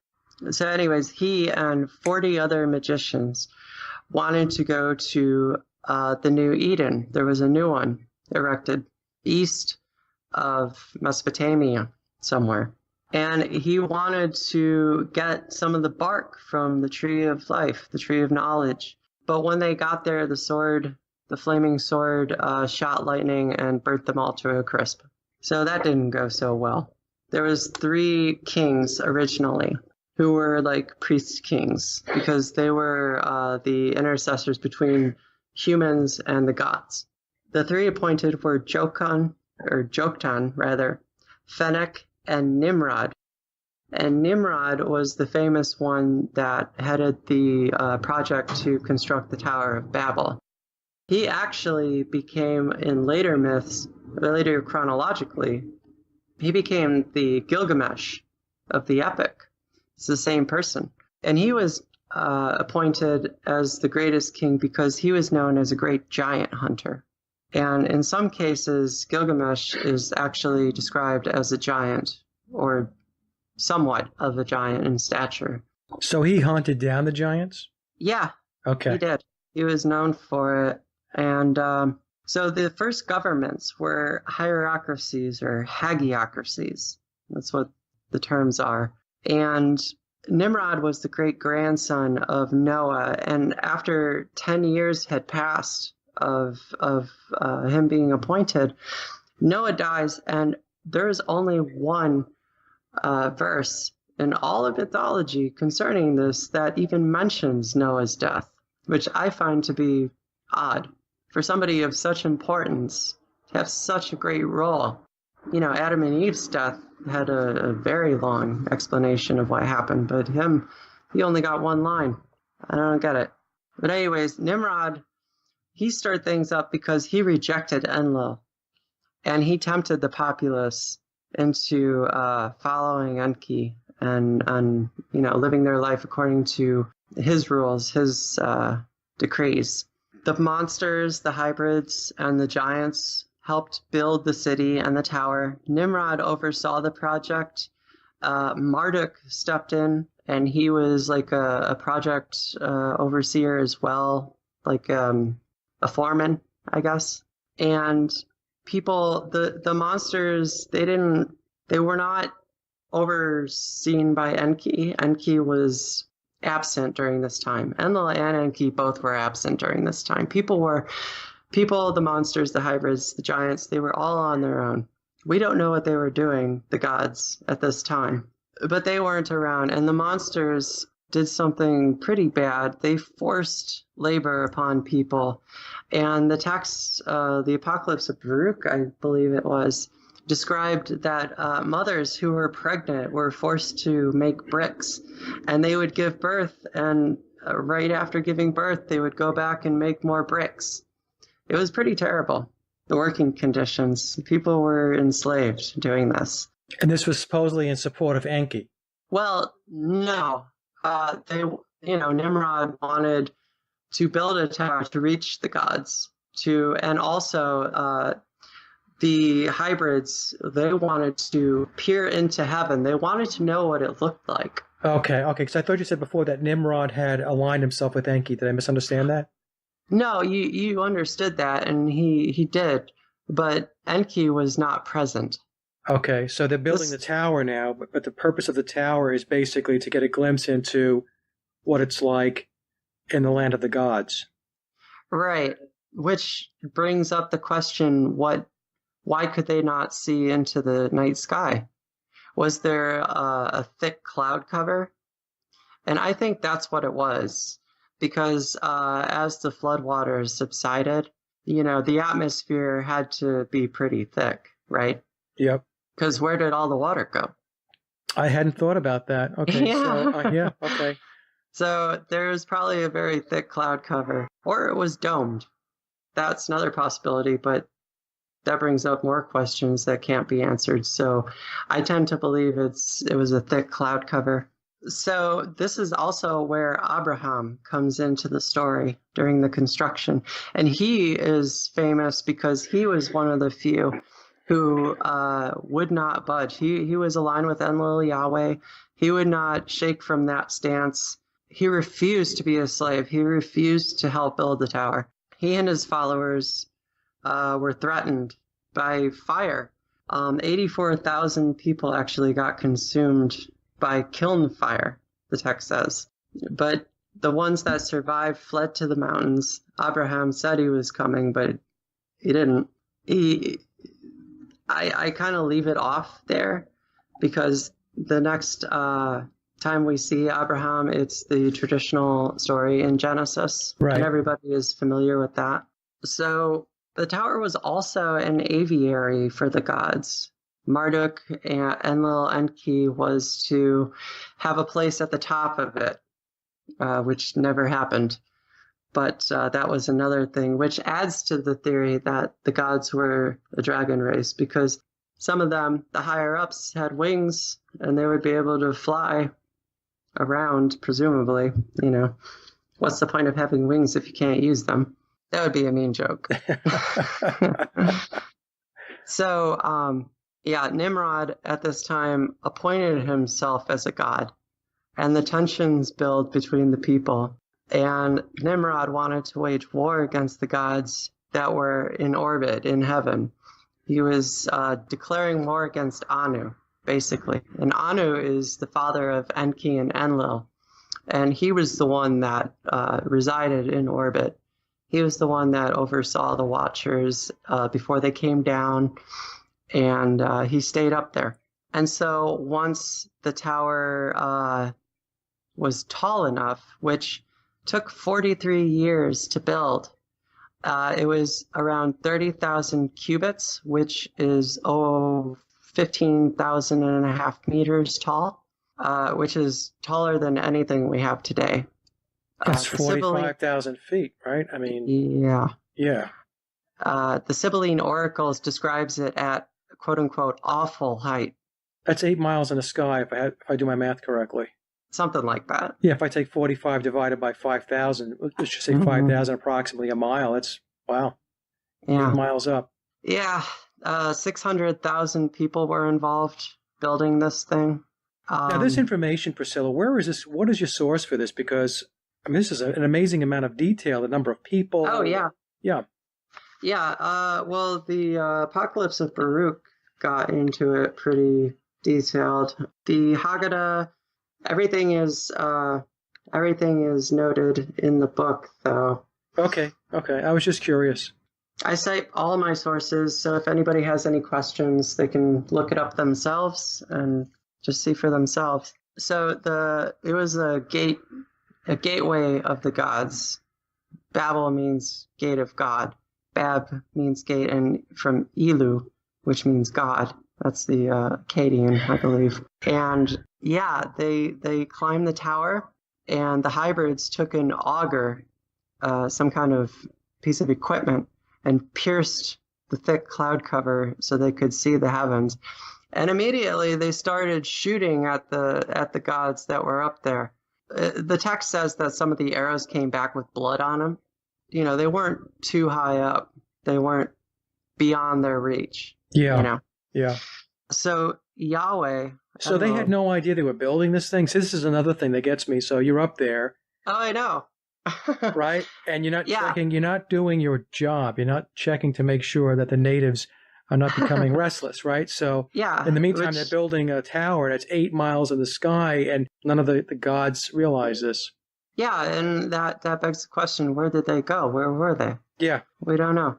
So anyways, he and 40 other magicians wanted to go to the New Eden. There was a new one erected east of Mesopotamia somewhere. And he wanted to get some of the bark from the tree of life, the tree of knowledge. But when they got there, the flaming sword, shot lightning and burnt them all to a crisp. So that didn't go so well. There was 3 kings originally who were like priest kings because they were the intercessors between humans and the gods. The 3 appointed were Joktan, Fennec, and Nimrod. And Nimrod was the famous one that headed the project to construct the Tower of Babel. He actually became, in later myths, later chronologically, he became the Gilgamesh of the epic. It's the same person. And he was appointed as the greatest king because he was known as a great giant hunter. And in some cases, Gilgamesh is actually described as a giant, or somewhat of a giant in stature. So he hunted down the giants? Yeah. Okay. He did. He was known for it. And so the first governments were hierocracies or hagiocracies. That's what the terms are. And Nimrod was the great-grandson of Noah. And after 10 years had passed of him being appointed, Noah dies, and there's only one verse in all of mythology concerning this that even mentions Noah's death, which I find to be odd. For somebody of such importance to have such a great role. Adam and Eve's death had a very long explanation of what happened, but he only got one line. I don't get it. But anyways, Nimrod, he stirred things up because he rejected Enlil, and he tempted the populace into following Enki and living their life according to his rules, his decrees. The monsters, the hybrids, and the giants helped build the city and the tower. Nimrod oversaw the project. Marduk stepped in, and he was like a project overseer as well, like a foreman, I guess. And people, the monsters, they were not overseen by Enki. Enki was absent during this time. Enlil and Enki both were absent during this time. People, the monsters, the hybrids, the giants, they were all on their own. We don't know what they were doing, the gods, at this time, but they weren't around. And the monsters did something pretty bad. They forced labor upon people. And the text, the Apocalypse of Baruch, I believe it was, described that mothers who were pregnant were forced to make bricks, and they would give birth, and right after giving birth, they would go back and make more bricks. It was pretty terrible, the working conditions. People were enslaved doing this. And this was supposedly in support of Enki. Well, no. Nimrod wanted to build a tower to reach the gods, and also the hybrids, they wanted to peer into heaven. They wanted to know what it looked like. Okay, because I thought you said before that Nimrod had aligned himself with Enki. Did I misunderstand that? No, you understood that, and he did, but Enki was not present. Okay, so they're building the tower now, but the purpose of the tower is basically to get a glimpse into what it's like in the land of the gods. Right, which brings up the question, why could they not see into the night sky? Was there a thick cloud cover? And I think that's what it was, because as the floodwaters subsided, the atmosphere had to be pretty thick, right? Yep. Because where did all the water go? I hadn't thought about that. Okay, yeah. Okay. So there was probably a very thick cloud cover, or it was domed. That's another possibility, but that brings up more questions that can't be answered. So I tend to believe it was a thick cloud cover. So this is also where Abraham comes into the story during the construction. And he is famous because he was one of the few who would not budge. He was aligned with Enlil Yahweh. He would not shake from that stance. He refused to be a slave. He refused to help build the tower. He and his followers were threatened by fire. 84,000 people actually got consumed by kiln fire, the text says. But the ones that survived fled to the mountains. Abraham said he was coming, but he didn't. I kind of leave it off there because the next time we see Abraham, it's the traditional story in Genesis. Right. And everybody is familiar with that. So the tower was also an aviary for the gods. Marduk and Enlil Enki was to have a place at the top of it, which never happened. But that was another thing, which adds to the theory that the gods were a dragon race, because some of them, the higher-ups, had wings, and they would be able to fly around, presumably. What's the point of having wings if you can't use them? That would be a mean joke. So, Nimrod at this time appointed himself as a god, and the tensions build between the people. And Nimrod wanted to wage war against the gods that were in orbit in heaven. He was declaring war against Anu, basically. And Anu is the father of Enki and Enlil. And he was the one that resided in orbit. He was the one that oversaw the Watchers before they came down, and he stayed up there. And so once the tower was tall enough, which took 43 years to build, it was around 30,000 cubits, which is 15,000 and a half meters tall, which is taller than anything we have today. That's 45,000 feet, right? I mean, yeah. Yeah. The Sibylline Oracles describes it at quote-unquote awful height. That's 8 miles in the sky if I do my math correctly. Something like that. Yeah, if I take 45 divided by 5,000, let's just say 5,000 approximately a mile. That's, wow, Yeah. 8 miles up. Yeah, 600,000 people were involved building this thing. Now, this information, Priscilla, where is this? What is your source for this? Because, I mean, this is an amazing amount of detail, the number of people. Oh, yeah. Yeah. Yeah, well, the Apocalypse of Baruch got into it pretty detailed. The Haggadah, everything is noted in the book, though. Okay. I was just curious. I cite all my sources, so if anybody has any questions, they can look it up themselves and just see for themselves. So it was a gateway of the gods. Babel means gate of God. Bab means gate, and from Elu, which means God. That's the Akkadian, I believe. And yeah, they climbed the tower, and the hybrids took an auger, some kind of piece of equipment, and pierced the thick cloud cover so they could see the heavens. And immediately they started shooting at the gods that were up there. The text says that some of the arrows came back with blood on them. You know, they weren't too high up. They weren't beyond their reach. Yeah. You know? Yeah. So Yahweh. So they had no idea they were building this thing. So this is another thing that gets me. So you're up there. Oh, I know. Right? And you're not checking, you're not doing your job. You're not checking to make sure that the natives are not becoming restless, right? So in the meantime, they're building a tower that's 8 miles in the sky, and none of the gods realize this. Yeah, and that begs the question, where did they go? Where were they? Yeah. We don't know.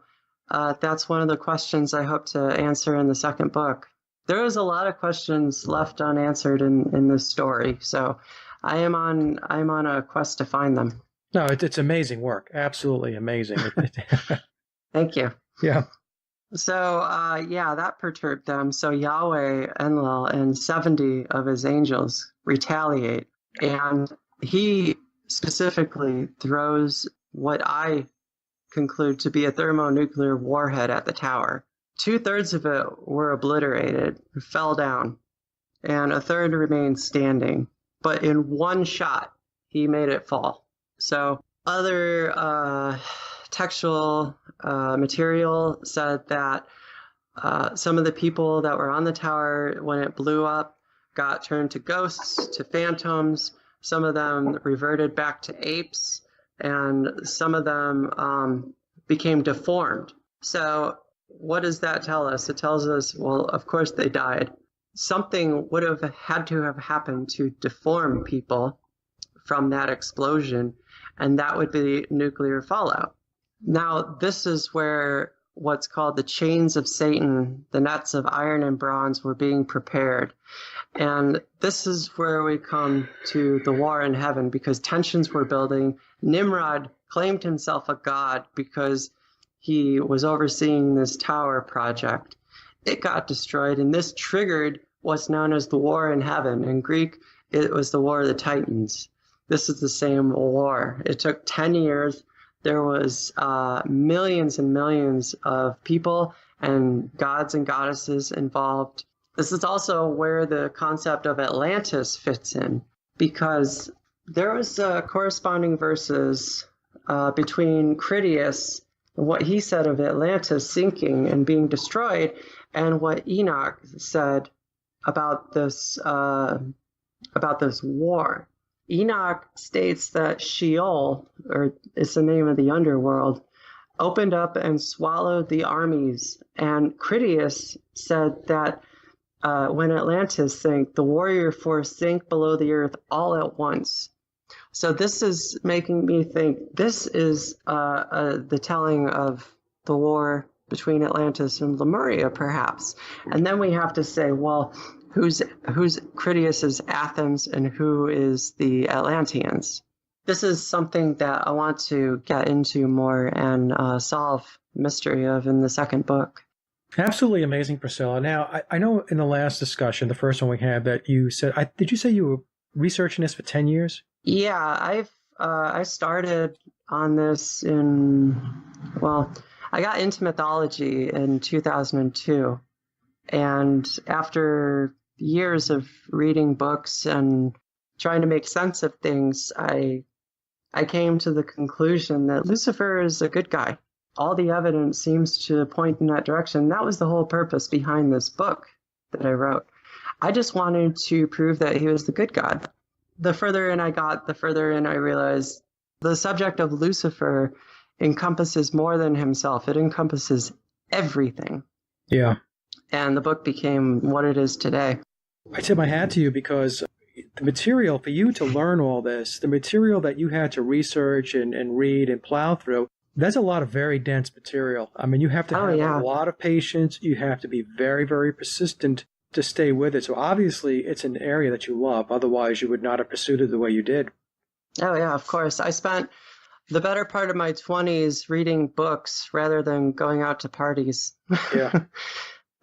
That's one of the questions I hope to answer in the second book. There is a lot of questions left unanswered in this story, so I'm on a quest to find them. No, it's amazing work. Absolutely amazing. Thank you. Yeah. So, that perturbed them. So Yahweh, Enlil, and 70 of his angels retaliate. And he specifically throws what I conclude to be a thermonuclear warhead at the tower. 2/3 of it were obliterated, fell down, and a third remained standing. But in one shot, he made it fall. So other textual material said that some of the people that were on the tower when it blew up got turned to ghosts, to phantoms. Some of them reverted back to apes, and some of them became deformed. So what does that tell us? It tells us, well, of course they died. Something would have had to have happened to deform people from that explosion, and that would be nuclear fallout. Now, this is where what's called the chains of Satan, the nets of iron and bronze, were being prepared. And this is where we come to the war in heaven, because tensions were building. Nimrod claimed himself a god because he was overseeing this tower project. It got destroyed, and this triggered what's known as the war in heaven. In Greek, it was the War of the Titans. This is the same war. It took 10 years. There was millions and millions of people and gods and goddesses involved. This is also where the concept of Atlantis fits in, because there was corresponding verses between Critias, what he said of Atlantis sinking and being destroyed, and what Enoch said about this war. Enoch states that Sheol, or it's the name of the underworld, opened up and swallowed the armies. And Critias said that when Atlantis sank, the warrior force sank below the earth all at once. So this is making me think this is the telling of the war between Atlantis and Lemuria, perhaps. And then we have to say, well, who's Critias's Athens and who is the Atlanteans? This is something that I want to get into more and solve the mystery of in the second book. Absolutely amazing, Priscilla. Now, I know in the last discussion, the first one we had, that you said, did you say you were researching this for 10 years? Yeah, I've I started on this I got into mythology in 2002. And after years of reading books and trying to make sense of things, I came to the conclusion that Lucifer is a good guy. All the evidence seems to point in that direction. That was the whole purpose behind this book that I wrote. I just wanted to prove that he was the good God. The further in I got, the further in I realized the subject of Lucifer encompasses more than himself. It encompasses everything. Yeah. And the book became what it is today. I tip my hat to you because the material for you to learn all this, the material that you had to research and read and plow through, that's a lot of very dense material. I mean, you have to have a lot of patience. You have to be very, very persistent to stay with it. So obviously it's an area that you love. Otherwise, you would not have pursued it the way you did. Oh, yeah, of course. I spent the better part of my 20s reading books rather than going out to parties. Yeah.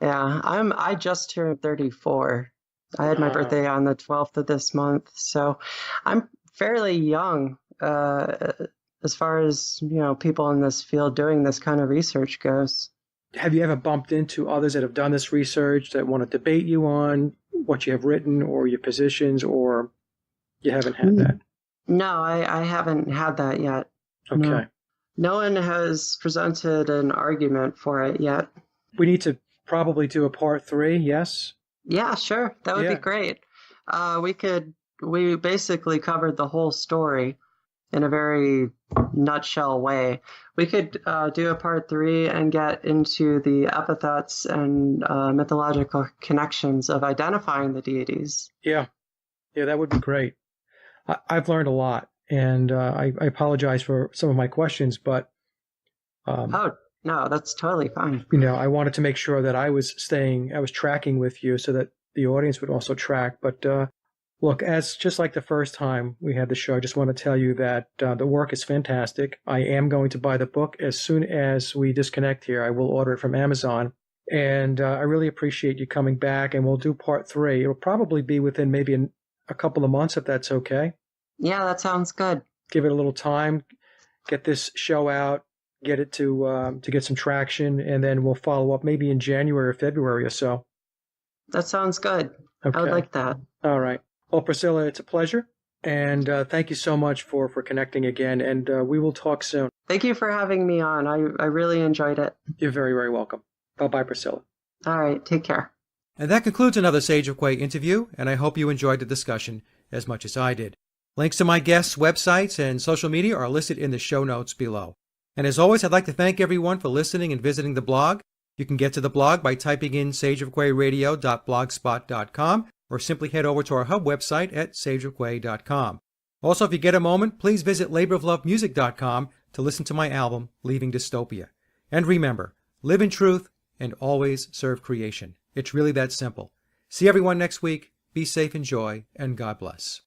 Yeah, I just turned 34. I had my birthday on the 12th of this month, so I'm fairly young as far as, people in this field doing this kind of research goes. Have you ever bumped into others that have done this research that want to debate you on what you have written or your positions, or you haven't had that? No, I haven't had that yet. Okay. No one has presented an argument for it yet. We need to probably do a part 3, yes? Yeah, sure. That would be great. We basically covered the whole story in a very nutshell way. We could do a part 3 and get into the epithets and mythological connections of identifying the deities. Yeah, that would be great. I've learned a lot, and I apologize for some of my questions, but... Oh, no, that's totally fine. I wanted to make sure that I was tracking with you so that the audience would also track. But look, as just like the first time we had the show, I just want to tell you that the work is fantastic. I am going to buy the book as soon as we disconnect here. I will order it from Amazon. And I really appreciate you coming back, and we'll do part 3. It'll probably be within maybe a couple of months, if that's okay. Yeah, that sounds good. Give it a little time, get this show out, get it to get some traction, and then we'll follow up maybe in January or February or so. That sounds good. Okay. I would like that. All right. Well, Priscilla, it's a pleasure, and thank you so much for connecting again, and we will talk soon. Thank you for having me on. I really enjoyed it. You're very, very welcome. Bye-bye, Priscilla. All right. Take care. And that concludes another Sage of Quay interview, and I hope you enjoyed the discussion as much as I did. Links to my guests' websites and social media are listed in the show notes below. And as always, I'd like to thank everyone for listening and visiting the blog. You can get to the blog by typing in sageofquayradio.blogspot.com or simply head over to our hub website at sageofquay.com. Also, if you get a moment, please visit laboroflovemusic.com to listen to my album, Leaving Dystopia. And remember, live in truth and always serve creation. It's really that simple. See everyone next week. Be safe, enjoy, and God bless.